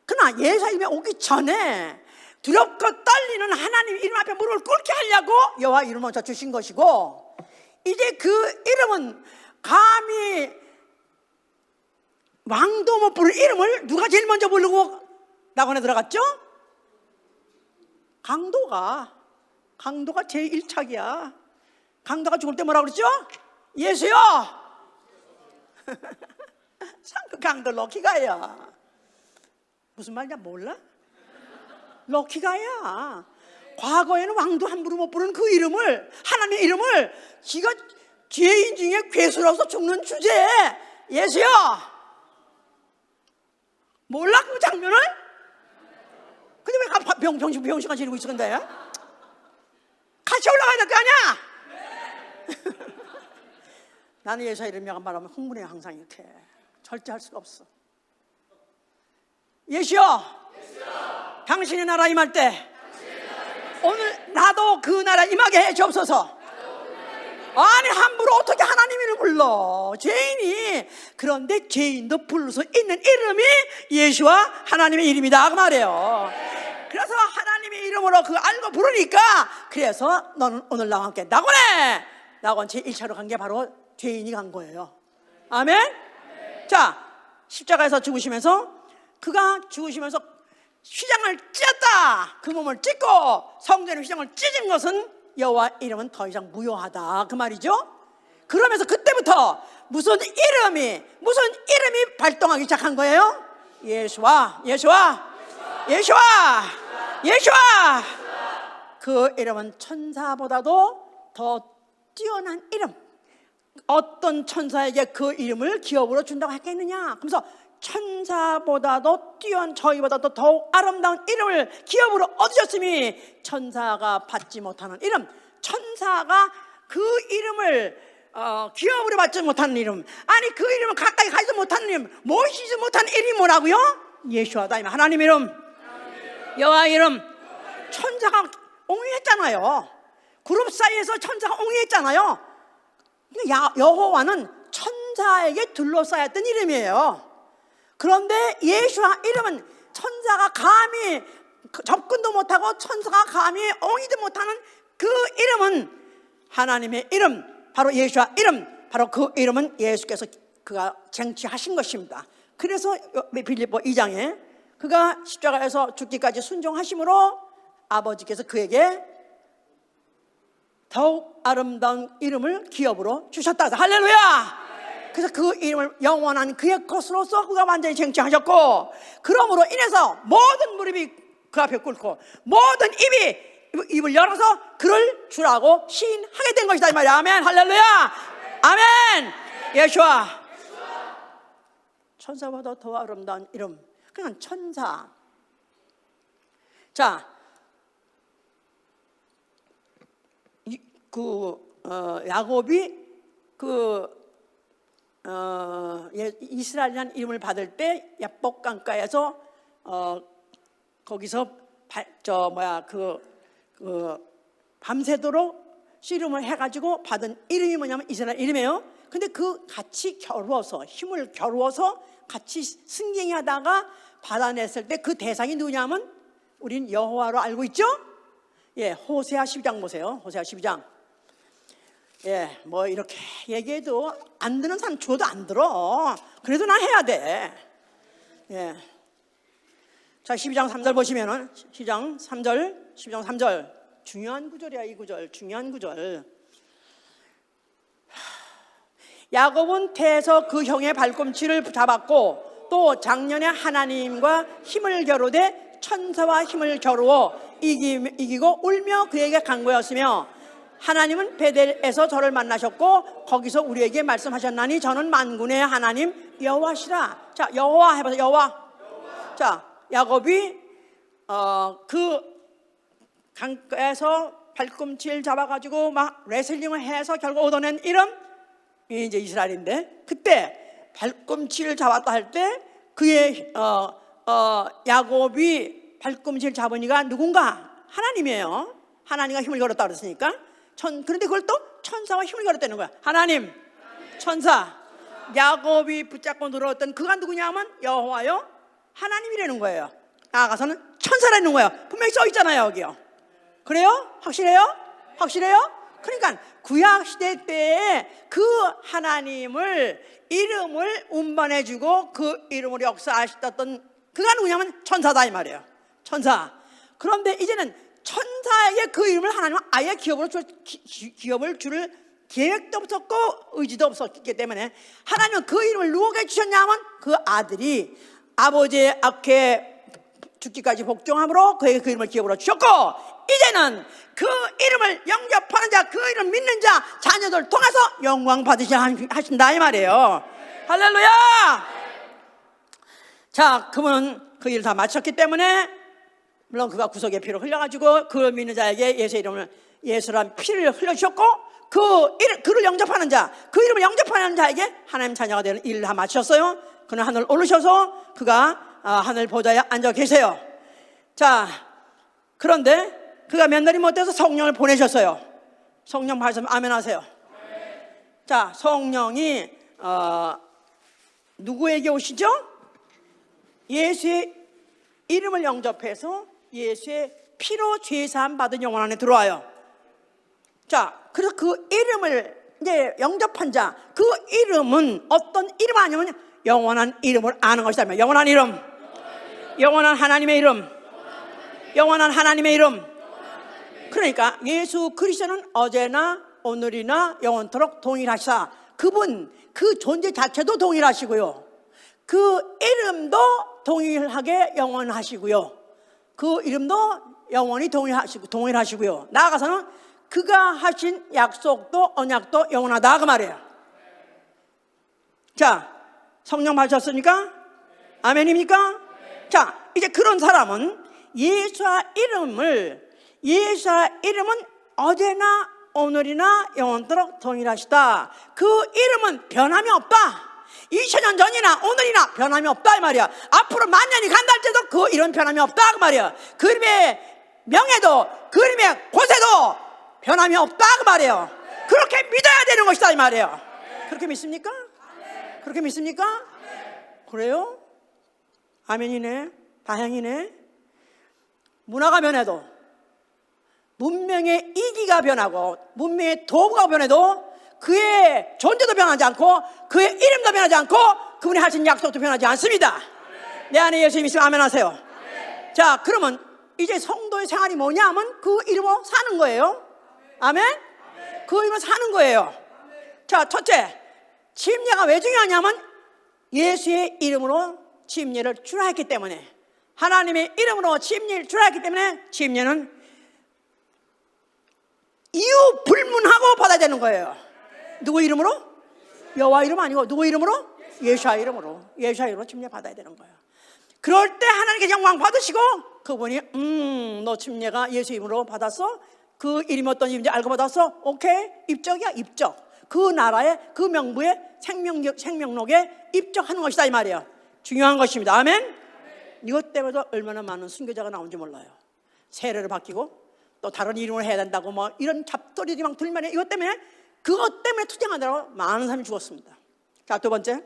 그러나 예수의 이름이 오기 전에 두렵고 떨리는 하나님 이름 앞에 무릎을 꿇게 하려고 여호와 이름을 먼저 주신 것이고, 이제 그 이름은 감히 왕도 못 부를 이름을 누가 제일 먼저 부르고 낙원에 들어갔죠? 강도가 제일 일착이야. 강도가 죽을 때 뭐라고 그랬죠? 예수요! 그 강도 럭키가야. 무슨 말인지 몰라? 럭키가야. 과거에는 왕도 함부로 못 부르는 그 이름을, 하나님의 이름을 지가 죄인 중에 괴수로서 죽는 주제에 예수요! 몰라 그 장면을? 근데 왜 병신같이 이러고 있어? 근데 같이 올라가야 될 거 아니야? 나는 예수의 이름이라고 말하면 흥분해. 항상 이렇게 절대 할 수가 없어. 예수여, 당신의 나라 임할 때 오늘 나도 그 나라 임하게 해 주옵소서. 아니 함부로 어떻게 하나님 이름을 불러? 죄인이. 그런데 죄인도 부를 수 있는 이름이 예수와 하나님의 이름이다 그 말이에요. 그래서 하나님의 이름으로 그거 알고 부르니까, 그래서 너는 오늘 나와 함께 낙원에, 낙원 제1차로 간 게 바로 죄인이 간 거예요. 아멘? 자, 십자가에서 죽으시면서, 그가 죽으시면서 휘장을 찢었다. 그 몸을 찢고 성전의 휘장을 찢은 것은 여호와 이름은 더 이상 무효하다 그 말이죠. 그러면서 그때부터 무슨 이름이 발동하기 시작한 거예요? 예수와 그 이름은 천사보다도 더 뛰어난 이름. 어떤 천사에게 그 이름을 기업으로 준다고 했겠느냐? 그래서 천사보다도 저희보다도 더욱 아름다운 이름을 기업으로 얻으셨으니 천사가 받지 못하는 이름, 천사가 그 이름을 기업으로 받지 못하는 이름, 아니 그 이름을 가까이 가지도 못하는 이름, 모시지 못하는 이름이 뭐라고요? 예수하다. 하나님 이름, 여호와 이름. 천사가 옹이했잖아요. 그룹 사이에서 천사가 옹이했잖아요. 여호와는 천사에게 둘러싸였던 이름이에요. 그런데 예수와 이름은 천사가 감히 접근도 못하고 천사가 감히 옹이도 못하는 그 이름은 하나님의 이름, 바로 예수와 이름. 바로 그 이름은 예수께서 그가 쟁취하신 것입니다. 그래서 빌립보 2장에 그가 십자가에서 죽기까지 순종하심으로 아버지께서 그에게 더욱 아름다운 이름을 기업으로 주셨다. 할렐루야! 그래서 그 이름을 영원한 그의 것으로서 그가 완전히 쟁취하셨고, 그러므로 인해서 모든 무릎이 그 앞에 꿇고 모든 입을 열어서 그를 주라고 시인하게 된 것이다 이 말이야. 아멘. 할렐루야. 아멘. 예수와 천사보다 더 아름다운 이름. 그냥 천사. 자, 야곱이 이스라엘이라는 이름을 받을 때 야복 강가에서 거기서 밤새도록 씨름을 해가지고 받은 이름이 뭐냐면 이스라엘 이름이에요. 근데 같이 힘을 겨루어서 같이 승쟁이 하다가 받아냈을 때 그 대상이 누구냐면 우린 여호와로 알고 있죠? 예, 호세아 12장 보세요. 호세아 12장. 예, 뭐 이렇게 얘기해도 안 듣는 사람 줘도 안 들어. 그래도 난 해야 돼. 예. 자, 12장 3절 보시면은 12장 3절 중요한 구절이야. 이 구절 중요한 구절. 야곱은 태에서 그 형의 발꿈치를 잡았고 또 작년에 하나님과 힘을 겨루되 천사와 힘을 겨루어 이기고 울며 그에게 간구하였으며 하나님은 베델에서 저를 만나셨고 거기서 우리에게 말씀하셨나니 저는 만군의 하나님 여호와시라. 자, 여호와 해봐서 여호와. 자, 야곱이 그 강가에서 발꿈치를 잡아가지고 막 레슬링을 해서 결국 얻어낸 이름, 이제 이스라엘인데, 그때 발꿈치를 잡았다 할 때 그의 야곱이 발꿈치를 잡으니까 누군가? 하나님이에요. 하나님과 힘을 걸었다 그랬으니까. 그런데 그걸 또 천사와 힘을 걸었다는 거야. 하나님, 천사, 야곱이 붙잡고 들어왔던 그가 누구냐면 여호와요, 하나님이라는 거예요. 나아가서는 천사라는 거예요. 분명히 써 있잖아요, 여기요. 그래요? 확실해요? 확실해요? 그러니까 구약시대 때에 그 하나님을 이름을 운반해주고 그 이름으로 역사하셨던 그가 누구냐면 천사다 이 말이에요. 천사. 그런데 이제는 천사에게 그 이름을 하나님은 아예 기업을 줄 계획도 없었고 의지도 없었기 때문에 하나님은 그 이름을 누구에게 주셨냐면 그 아들이 아버지의 악해 죽기까지 복종함으로 그에게 그 이름을 기업으로 주셨고, 이제는 그 이름을 영접하는 자, 그 이름 믿는 자, 자녀들 통해서 영광 받으셔야 하신다 이 말이에요. 할렐루야. 자, 그분은 그 일을 다 마쳤기 때문에 물론 그가 구속의 피를 흘려가지고 그 믿는 자에게 예수의 이름을, 예수란 피를 흘려주셨고 그를 영접하는 자, 그 이름을 영접하는 자에게 하나님 자녀가 되는 일을 다 마치셨어요. 그는 하늘 오르셔서 그가 하늘 보좌에 앉아 계세요. 자, 그런데 그가 몇 날이 못돼서 성령을 보내셨어요. 성령 말씀 아멘 하세요. 자, 성령이 누구에게 오시죠? 예수의 이름을 영접해서 예수의 피로 죄사함 받은 영혼 안에 들어와요. 자, 그래서 그 이름을 이제 영접한 자, 그 이름은 어떤 이름 아니면 영원한 이름을 아는 것이다. 영원한 이름, 영원한 하나님의 이름, 영원한 하나님의 이름. 그러니까 예수 그리스도는 어제나 오늘이나 영원토록 동일하시다. 그분 그 존재 자체도 동일하시고요, 그 이름도 동일하게 영원하시고요, 그 이름도 영원히 동일하시고요. 나아가서는 그가 하신 약속도 언약도 영원하다 그 말이에요. 자, 성령 받으셨습니까? 아멘입니까? 자, 이제 그런 사람은 예수의 이름은 어제나 오늘이나 영원토록 동일하시다. 그 이름은 변함이 없다. 2000년 전이나 오늘이나 변함이 없다 이 말이야. 앞으로 만년이 간다 할 때도 그 이름 변함이 없다 그 말이야. 그 이름의 명예도 그 이름의 권세도 변함이 없다 그 말이에요. 그렇게 믿어야 되는 것이다 이 말이에요. 그렇게 믿습니까? 그렇게 믿습니까? 그래요? 아멘이네. 다행이네. 문화가 변해도, 문명의 이기가 변하고 문명의 도구가 변해도 그의 존재도 변하지 않고 그의 이름도 변하지 않고 그분이 하신 약속도 변하지 않습니다. 내 안에 예수님 있으면 아멘 하세요. 자, 그러면 이제 성도의 생활이 뭐냐 하면 그 이름으로 사는 거예요. 아멘? 그 이름으로 사는 거예요. 자, 첫째, 침례가 왜 중요하냐면 예수의 이름으로 침례를 주라 했기 때문에, 하나님의 이름으로 침례를 주라 했기 때문에 침례는 이유 불문하고 받아야 되는 거예요. 누구 이름으로? 여호와 이름 아니고 누구 이름으로? 예수의 이름으로. 예수의 이름으로 침례 받아야 되는 거예요. 그럴 때 하나님께 영광 받으시고 그분이 너 침례가 예수 이름으로 받았어? 그 이름이 어떤 이름인지 알고 받았어? 오케이, 입적이야. 입적. 그 나라의 그 명부의 생명록에 입적하는 것이다 이 말이에요. 중요한 것입니다. 아멘. 이것 때문에도 얼마나 많은 순교자가 나온지 몰라요. 세례를 바뀌고 또 다른 이름을 해야 된다고 뭐 이런 잡소리들이 막 들리면 이것 때문에, 그것 때문에 투쟁하느라고 많은 사람이 죽었습니다. 자, 두 번째,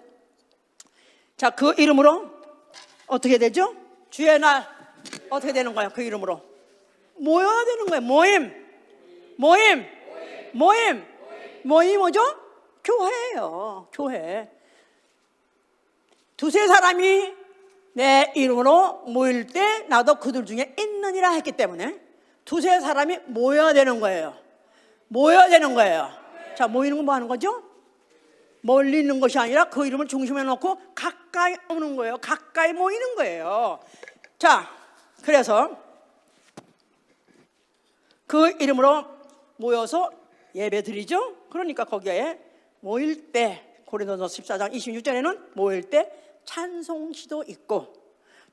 자, 그 이름으로 어떻게 되죠? 주의 날 어떻게 되는 거예요? 그 이름으로 모여야 되는 거예요. 모임이 뭐죠? 교회예요. 교회. 두세 사람이 내 이름으로 모일 때 나도 그들 중에 있느니라 했기 때문에 두세 사람이 모여야 되는 거예요. 모여야 되는 거예요. 자, 모이는 건 뭐 하는 거죠? 멀리 있는 것이 아니라 그 이름을 중심에 놓고 가까이 오는 거예요. 가까이 모이는 거예요. 자, 그래서 그 이름으로 모여서 예배 드리죠. 그러니까 거기에 모일 때, 고린도전서 14장 26절에는 모일 때 찬송시도 있고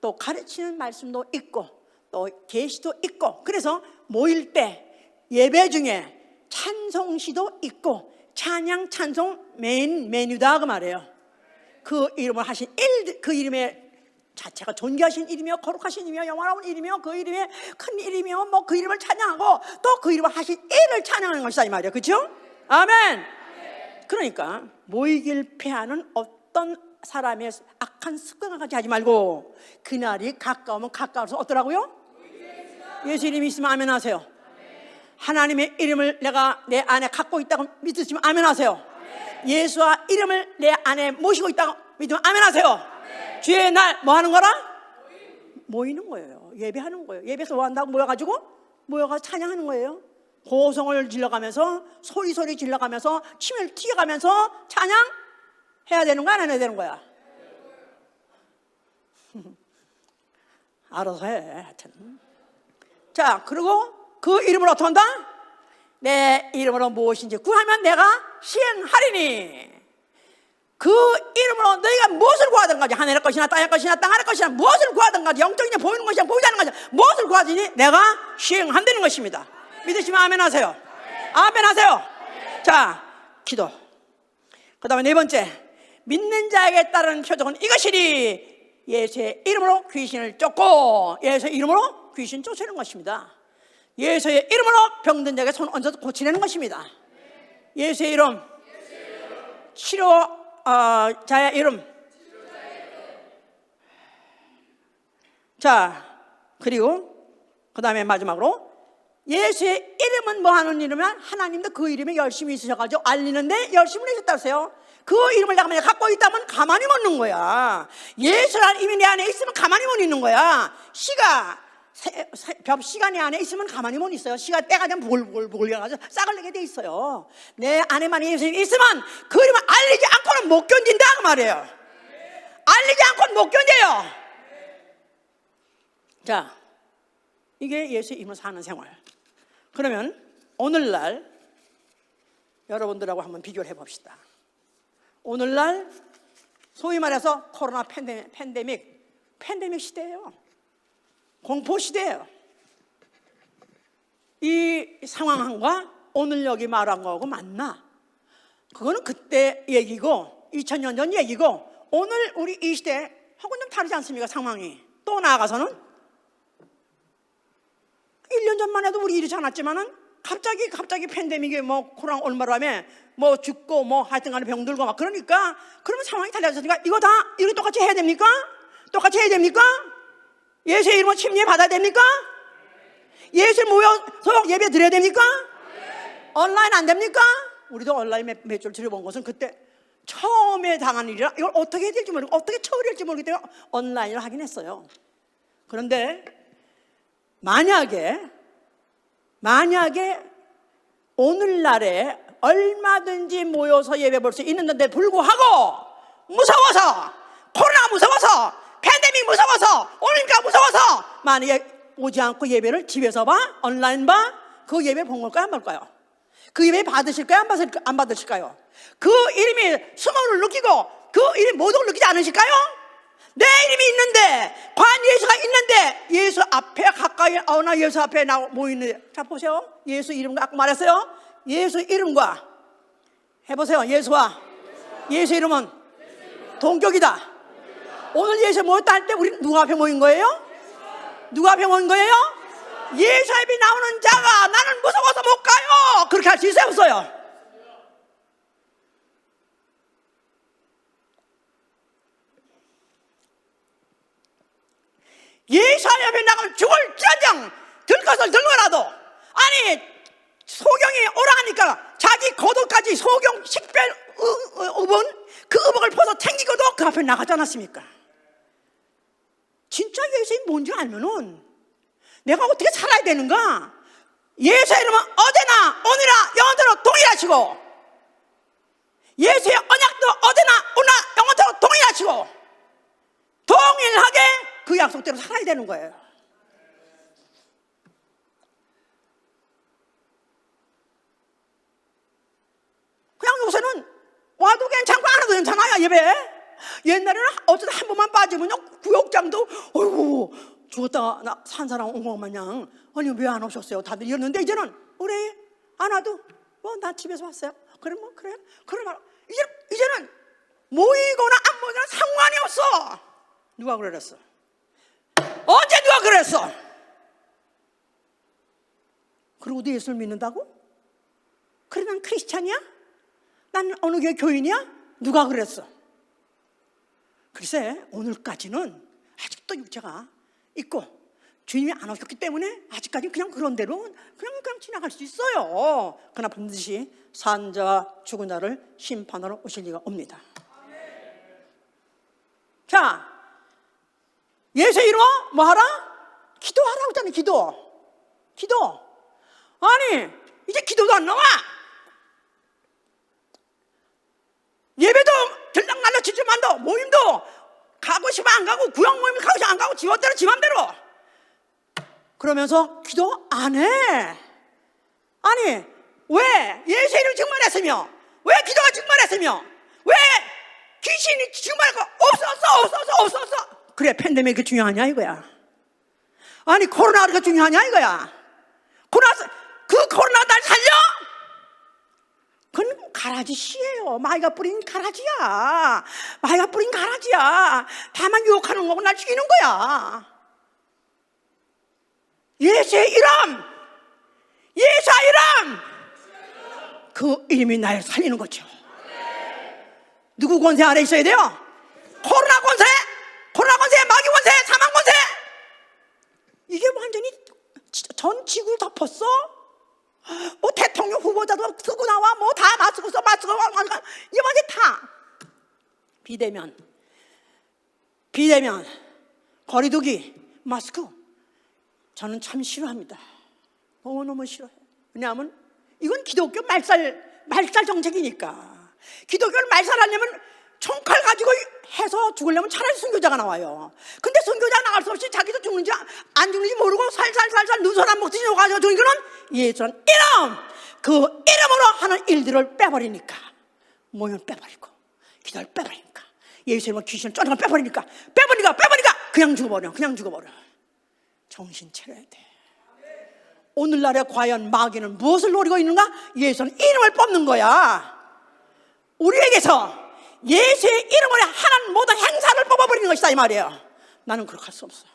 또 가르치는 말씀도 있고 또 계시도 있고, 그래서 모일 때 예배 중에 찬송시도 있고 찬양 찬송 메인 메뉴다 그 말이에요. 그 이름을 하신 그 이름의 자체가 존귀하신 이름이요, 거룩하신 이름이요, 영원한 이름이요, 그 이름이 큰 이름이요, 뭐 그 이름을 찬양하고 또 그 이름을 하신 일을 찬양하는 것이다 이 말이에요. 그렇죠? 아멘. 그러니까 모이길 피하는 어떤 사람의 악한 습관을 가지 하지 말고 그날이 가까우면 가까워서 어떠라고요? 예수 이름이 있으면 아멘 하세요. 하나님의 이름을 내가 내 안에 갖고 있다고 믿으시면 아멘 하세요. 예수와 이름을 내 안에 모시고 있다고 믿으면 아멘 하세요. 주의 날 뭐 하는 거라? 모이는 거예요. 예배하는 거예요. 예배에서 뭐 한다고 모여가지고 찬양하는 거예요. 고성을 질러가면서 소리 질러가면서 침을 튀어가면서 찬양해야 되는 거야, 안 해야 되는 거야? 알아서 해. 하여튼. 자, 그리고 그 이름을 어떻게 한다? 내 이름으로 무엇인지 구하면 내가 시행하리니. 그 이름으로 너희가 무엇을 구하든 간에 하늘의 것이나 땅의 것이나 땅 아래 것이나 무엇을 구하든 간에 영적인 게 보이는 것이나 보이지 않는 것이나 무엇을 구하든지 내가 시행한다는 것입니다. 믿으시면 아멘 하세요. 아멘 하세요. 자, 기도. 그 다음에 네 번째, 믿는 자에게 따르는 표적은 이것이니 예수의 이름으로 귀신을 쫓고, 예수의 이름으로 귀신 쫓아내는 것입니다. 예수의 이름으로 병든 자에게 손 얹어서 고치려는 것입니다. 예수의 이름, 치료자의 이름. 자, 그리고 그 다음에 마지막으로 예수의 이름은 뭐 하는 이름이면 하나님도 그 이름에 열심히 있으셔가지고 알리는데 열심히 내셨다세요. 그 이름을 내가 만약 갖고 있다면 가만히 못 있는 거야. 예수라는 이름이 내 안에 있으면 가만히 못 있는 거야. 시가 내 안에 있으면 가만히 못 있어요. 시가 때가 되면 볼려가지고 싹을 내게 돼 있어요. 내 안에만 예수님이 있으면 그 이름을 알리지 않고는 못 견딘다 그 말이에요. 알리지 않고는 못 견뎌요. 자, 이게 예수의 이름으로 사는 생활. 그러면 오늘날 여러분들하고 한번 비교를 해봅시다. 오늘날 소위 말해서 코로나 팬데믹 시대예요. 공포 시대예요. 이 상황과 오늘 여기 말한 거하고 맞나? 그거는 그때 얘기고 2000년 전 얘기고 오늘 우리 이 시대하고는 좀 다르지 않습니까? 상황이. 또 나아가서는 1년 전만 해도 우리 이러지 않았지만은 갑자기 팬데믹이 뭐 코로나 올마라며 뭐 죽고 뭐 하여튼 간에 병들고 막 그러니까 그러면 상황이 달라졌으니까 이거 똑같이 해야 됩니까? 똑같이 해야 됩니까? 예수의 이름으로 침례 받아야 됩니까? 예수를 모여서 예배 드려야 됩니까? 온라인 안 됩니까? 우리도 온라인 몇 줄 드려본 것은 그때 처음에 당한 일이라 이걸 어떻게 해야 될지 모르고 어떻게 처리할지 모르기 때문에 온라인을 하긴 했어요. 그런데 만약에 오늘날에 얼마든지 모여서 예배 볼 수 있는데 불구하고 무서워서, 코로나 무서워서, 팬데믹 무서워서, 오니까 무서워서 만약에 오지 않고 예배를 집에서 봐? 온라인 봐? 그 예배 본 걸까요? 안 볼까요? 그 예배 받으실까요? 안 받으실까요? 그 이름이 수모를 느끼고 그 이름 모든 걸 느끼지 않으실까요? 내 이름이 있는데, 관 예수가 있는데 예수 앞에 가까이 오나 예수 앞에 모이는데, 자 보세요. 예수 이름과 아까 말했어요. 예수 이름과 해보세요. 예수와 예수 이름은 동격이다. 오늘 예수 모였다 할 때 우리 누가 앞에 모인 거예요? 누가 앞에 모인 거예요? 예수 앞에 나오는 자가 나는 무서워서 못 가요. 그렇게 할 수 있어요? 없어요? 예수 앞에 나가면 죽을지언정 들것을 들고라도, 아니 소경이 오라하니까 자기 겉옷까지 소경 식별 의복, 그 의복을 벗어 챙기고도 그 앞에 나가지 않았습니까? 진짜 예수님이 뭔지 알면은 내가 어떻게 살아야 되는가? 예수의 이름은 어제나 오늘이나 영원토록 동일하시고 예수의 언약도 어디나 오나 영원토록 동일하시고 동일하게 그 약속대로 살아야 되는 거예요. 그냥 요새는 와도 괜찮고 안 와도 괜찮아요. 예배 옛날에는 어쩌다 한 번만 빠지면요 구역장도 어이구 죽었다가 나 산 사람 온 것 마냥 아니 왜 안 오셨어요? 다들 이랬는데 이제는 그래 안 와도 뭐 나 집에서 왔어요. 그래 뭐 그래 그러면 이제는 모이거나 안 모이거나 상관이 없어. 누가 그랬어? 언제 누가 그랬어? 그러고도 예수를 믿는다고? 그래 난 크리스찬이야? 난 어느 교회 교인이야? 누가 그랬어? 글쎄 오늘까지는 아직도 육체가 있고 주님이 안 오셨기 때문에 아직까지 그냥 그런 대로 그냥 지나갈 수 있어요. 그러나 반드시 산 자와 죽은 자를 심판하러 오실 리가 옵니다. 자, 예수 이루어 뭐 하라? 기도하라고 했잖아요. 기도. 아니 이제 기도도 안 나와. 예배도 들락날락 지지만도 모임도 가고 싶으면 안 가고 구역 모임 가고 싶으면 안 가고 지멋대로 지맘대로 그러면서 기도 안 해. 아니 왜 예수 이름 증언했으며 왜 기도가 증언했으며 왜 귀신이 증언하고 없었어 그래 팬데믹이 중요하냐 이거야. 아니 코로나가 중요하냐 이거야. 코로나 날 살려? 그건 가라지 씨예요. 마이가 뿌린 가라지야. 다만 유혹하는 거고 날 죽이는 거야. 예수의 이름, 그 이름이 날 살리는 거죠. 누구 권세 아래 있어야 돼요? 코로나 권세, 마귀 권세, 사망 권세. 이게 완전히 전 지구를 덮었어. 뭐 대통령 후보자도 쓰고 나와 뭐 다 마스크 이게 완전 다 비대면 거리두기 마스크 저는 참 싫어합니다. 너무 싫어해요. 왜냐하면 이건 기독교 말살 정책이니까. 기독교를 말살하려면 총칼 가지고 해서 죽으려면 차라리 순교자가 나와요. 근데 순교자가 나갈 수 없이 자기도 죽는지 안 죽는지 모르고 살살 누설 안 먹듯이 녹아서 죽는 거는 예수는 이름, 그 이름으로 하는 일들을 빼버리니까 모임을 빼버리고 기도를 빼버리니까 예수 이름으로 귀신을 쫓는 걸 빼버리니까 그냥 죽어버려. 정신 차려야 돼. 오늘날에 과연 마귀는 무엇을 노리고 있는가? 예수는 이름을 뽑는 거야. 우리에게서 예수의 이름으로 하는 모든 행사를 뽑아버리는 것이다 이 말이에요. 나는 그렇게 할 수 없어.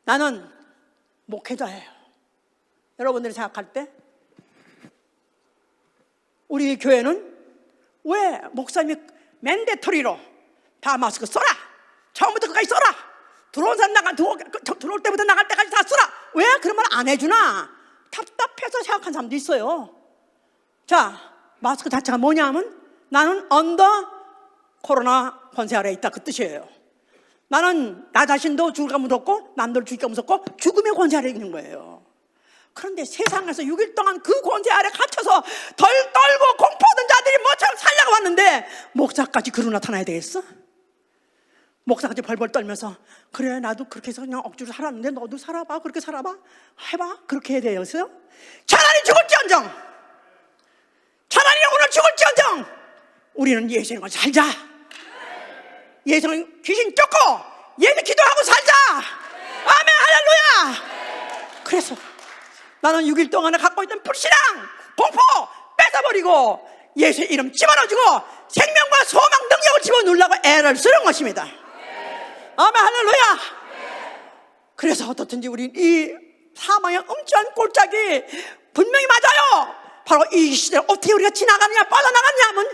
나는 목회자예요. 여러분들이 생각할 때 우리 교회는 왜 목사님이 맨데터리로 다 마스크 써라, 처음부터 끝까지 써라, 들어올 때부터 나갈 때까지 다 써라, 왜 그러면 안 해주나 답답해서 생각한 사람도 있어요. 자, 마스크 자체가 뭐냐면 나는 언더 코로나 권세 아래에 있다 그 뜻이에요. 나는 나 자신도 죽을까 무섭고 남들 죽을까 무섭고 죽음의 권세 아래에 있는 거예요. 그런데 세상에서 6일 동안 그 권세 아래 갇혀서 덜 떨고 공포하던 자들이 뭐처럼 살려고 왔는데 목사까지 그러고 나타나야 되겠어? 목사까지 벌벌 떨면서 그래 나도 그렇게 해서 그냥 억지로 살았는데 너도 살아봐, 그렇게 살아봐, 해봐, 그렇게 해야 되겠어요? 차라리 오늘 죽을지언정 우리는 예수님과 살자. 예수는 귀신 쫓고 예수 기도하고 살자. 아멘 할렐루야. 그래서 나는 6일 동안에 갖고 있던 불신앙 공포 뺏어버리고 예수의 이름 집어넣어주고 생명과 소망 능력을 집어넣으려고 애를 쓰는 것입니다. 아멘 할렐루야. 그래서 어떻든지 우리 이 사망의 엄청난 골짜기 분명히 맞아요. 바로 이 시대를 어떻게 우리가 지나가느냐 빠져나가느냐 하면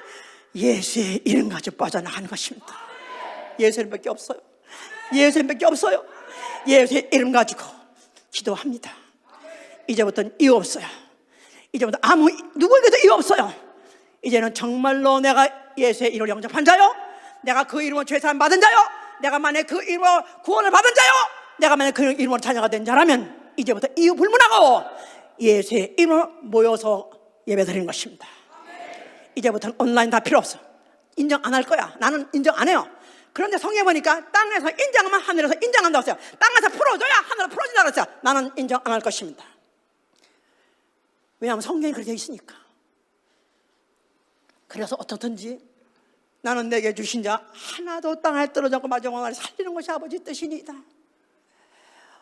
예수의 이름 가지고 빠져나가는 것입니다. 예수의 이름밖에 없어요. 예수의 이름 가지고 기도합니다. 이제부터는 이유 없어요. 이제부터 아무 누구에게도 이유 없어요. 이제는 정말로 내가 예수의 이름을 영접한 자요, 내가 그 이름으로 죄사함 받은 자요, 내가 만약 그 이름으로 구원을 받은 자요, 내가 만약 그 이름으로 자녀가 된 자라면 이제부터 이유 불문하고 예수의 이름으로 모여서 예배드리는 것입니다. 이제부터는 온라인 다 필요 없어. 인정 안 할 거야. 나는 인정 안 해요. 그런데 성경에 보니까 땅에서 인정하면 하늘에서 인정한다고 했어요. 땅에서 풀어줘야 하늘에서 풀어준다고 했어요. 나는 인정 안 할 것입니다. 왜냐하면 성경이 그렇게 있으니까. 그래서 어떻든지 나는 내게 주신 자 하나도 땅에 떨어져 않고 마지막 날에 살리는 것이 아버지 뜻이니이다.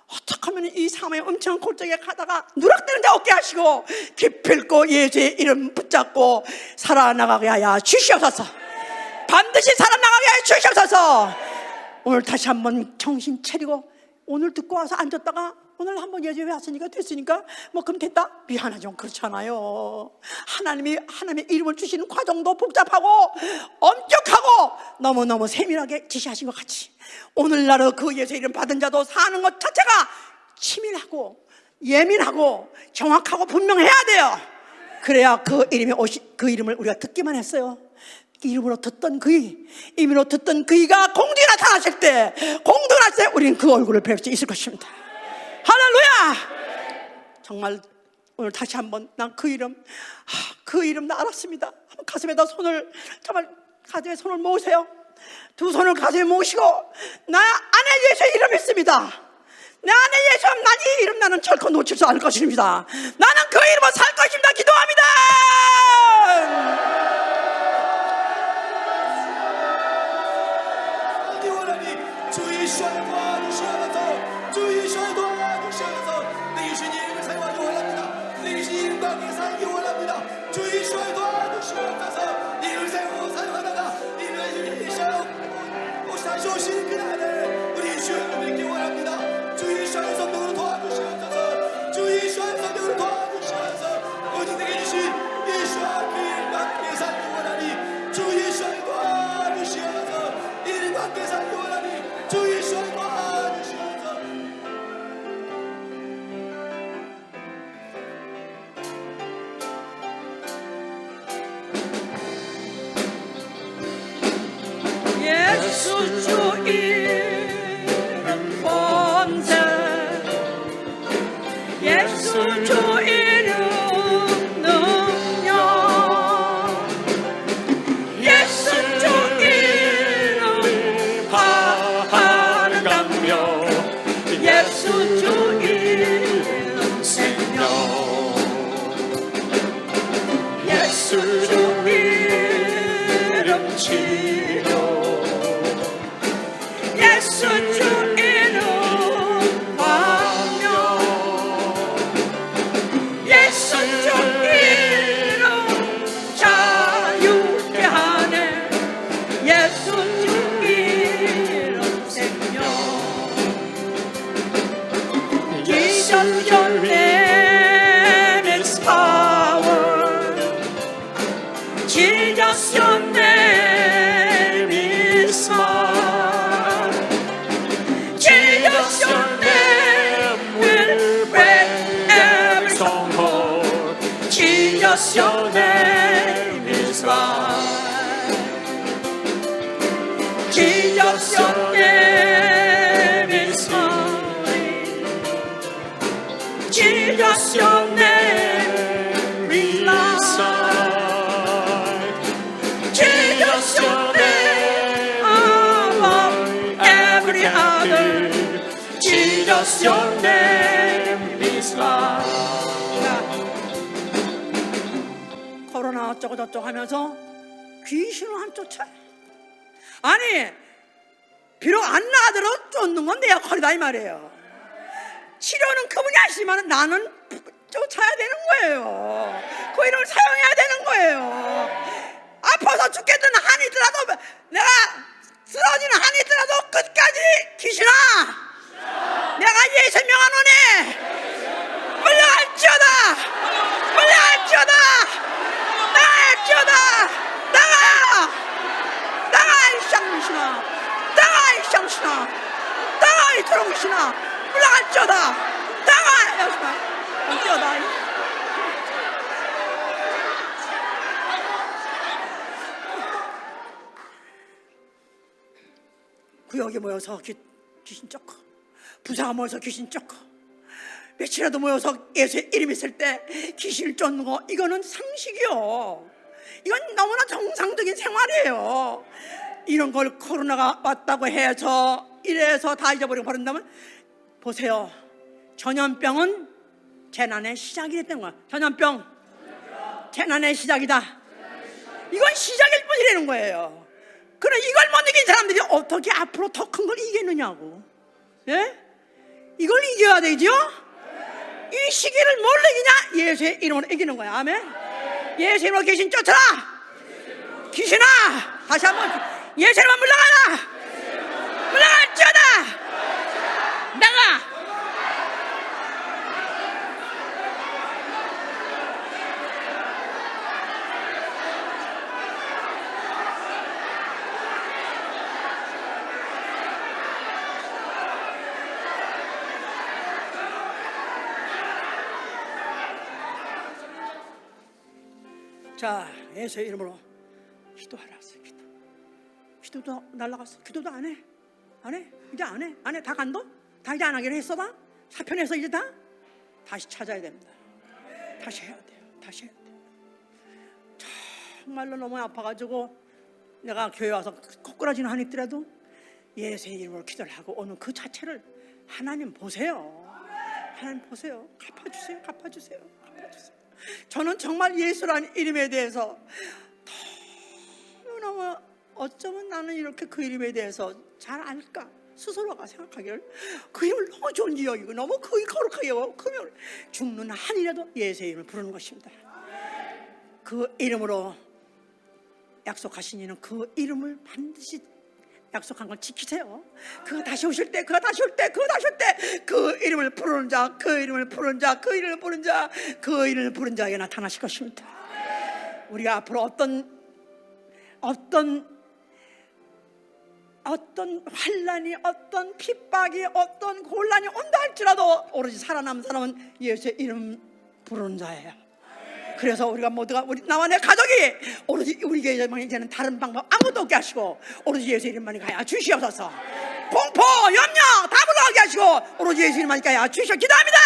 어떻게 하면 이 삶의 엄청 골짜기에 가다가 누락되는 자 없게 하시고 기필코 예수의 이름 붙잡고 살아나가게 하여 주시옵소서. 반드시 살아나가게 하여 주시옵소서. 오늘 다시 한번 정신 차리고 오늘 듣고 와서 앉았다가 오늘 한번 예수에 왔으니까 됐으니까 뭐 그럼 됐다? 미안하죠. 그렇잖아요. 하나님의 이름을 주시는 과정도 복잡하고 엄격하고 너무너무 세밀하게 지시하신 것 같이 오늘날의 그 예수의 이름 받은 자도 사는 것 자체가 치밀하고 예민하고 정확하고 분명해야 돼요. 그래야 그 이름을 우리가 듣기만 했어요. 이름으로 듣던 이름으로 듣던 그이가 공중에 나타나실 때 우리는 그 얼굴을 뵐 수 있을 것입니다. 할렐루야! 정말 오늘 다시 한번 난 그 이름 나 알았습니다. 가슴에다 정말 가슴에 손을 모으세요. 두 손을 가슴에 모으시고 나 안에 예수의 이름이 있습니다. 내 안에 예수 없는 이 이름 나는 결코 놓칠 수 않을 것입니다. 나는 그 이름으로 살 것입니다. 기도합니다. 오신 그날을 우리 주여 믿기 원합니다. 주 예수의 성령으로 도와주시옵소서. 주 예수의 성령으로 도와주시옵소서. 우리에게 주신 예수와 그 이름과 함께 살기 원하니 주 예수의 도와주시옵소서. 이름과 함께 살기 원하니 주 예수의 도와주시옵소서. 예수 주 이름 권세 예수 주 이름 능력 예수 주 이름 파하는 강력 예수 주 이름 생명 예수 주 이름 치료 예수 주 이름 광명 예수 주 이름 자유케 하네 예수 주 이름 생명 Jesus your name is power Jesus your name is might Jesus your name will break every stronghold Jesus your name is light Jesus your name is holy Jesus your name is light Jesus your name above every other Jesus your name is light. 코로나 어쩌고 저쩌고 하면서 귀신을 한 쫓아. 아니 비록 안 나더라도 쫓는 건 내 역할이다 이 말이에요. 치료는 그분이 하시지만 나는 쫓아야 되는 거예요. 그 이름을 사용해야 되는 거예요. 아파서 죽겠든 한이 있더라도 내가 쓰러지는 한이 있더라도 끝까지 귀신아 내가 예수 명하노니 물러갈지어다 나가 이 쌍신아 나가 이 드렁신아 물러갈지어다 나가 여기다 구역에 모여서 귀신 쫓고 부자가 모여서 귀신 쫓고 며칠이라도 모여서 예수의 이름 있을 때 귀신을 쫓는 거 이거는 상식이요. 이건 너무나 정상적인 생활이에요. 이런 걸 코로나가 왔다고 해서 이래서 다 잊어버리고 버린다면, 보세요. 전염병은 재난의 시작이 됐던 거야. 전염병 재난의 시작이다. 이건 시작일 뿐이라는 거예요. 그래, 이걸 못 이긴 사람들이 어떻게 앞으로 더 큰 걸 이기느냐고. 예? 이걸 이겨야 되죠. 이 시기를 뭘 이기냐? 예수의 이름으로 이기는 거야. 아멘. 예수의 이름으로 귀신 쫓아라. 귀신아, 다시 한번 예수의 이름으로 물러가라. 물러갈지어다. 나가. 자, 예수의 이름으로 기도하라. 기도도 날라갔어. 기도도 안 해. 안 해. 이제 안 해. 안 해. 다 간도? 다 이제 안 하기로 했어. 다 사편에서 이제 다 다시 찾아야 됩니다. 다시 해야 돼요. 다시 해야 돼요. 정말로 너무 아파가지고 내가 교회 와서 코꾸라지는 한 있더라도 예수의 이름으로 기도를 하고 오는 그 자체를 하나님 보세요. 하나님 보세요. 갚아주세요. 갚아주세요. 갚아주세요. 저는 정말 예수라는 이름에 대해서 너무너무, 어쩌면 나는 이렇게 그 이름에 대해서 잘 알까 스스로가 생각하기를, 그 이름을 너무 존귀 여기고 너무 거룩하게 여기고, 그러면 죽는 한이라도 예수의 이름을 부르는 것입니다. 그 이름으로 약속하신 이는 그 이름을 반드시 약속한 걸 지키세요. 그가 다시 오실 때, 그가 다시 올 때, 그 이름을 부르는 자, 그 이름을 부르는 자, 그 이름을 부르는 자, 그 이름을 부르는 자에게 나타나실 것입니다. 우리가 앞으로 어떤 환난이, 어떤 핍박이, 어떤 곤란이 온다 할지라도 오로지 살아남은 사람은 예수의 이름 부르는 자예요. 그래서 우리가 모두가, 나와 내 가족이 오로지 우리에게만 이제는 다른 방법 아무도 없게 하시고 오로지 예수 이름만이 가야 주시옵소서. 공포, 염려 다 물러가게 하시고 오로지 예수 이름만이 가야 주시옵소서. 기도합니다.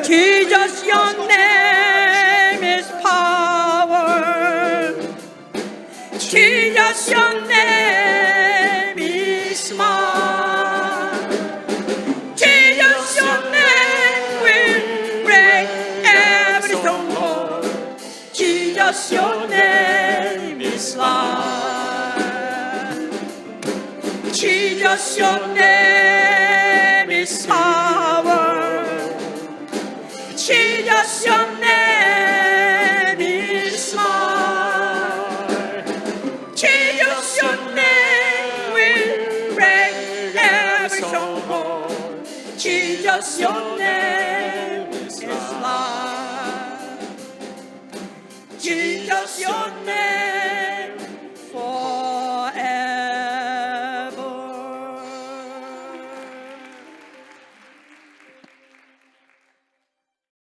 Jesus, your name is power. Jesus, your name is might. Jesus, your name will break every stronghold. Jesus, your name is life. Jesus, your name is power. Jesus, your name is might. Jesus, your name will break every stronghold. Jesus, your name is life. Jesus, your name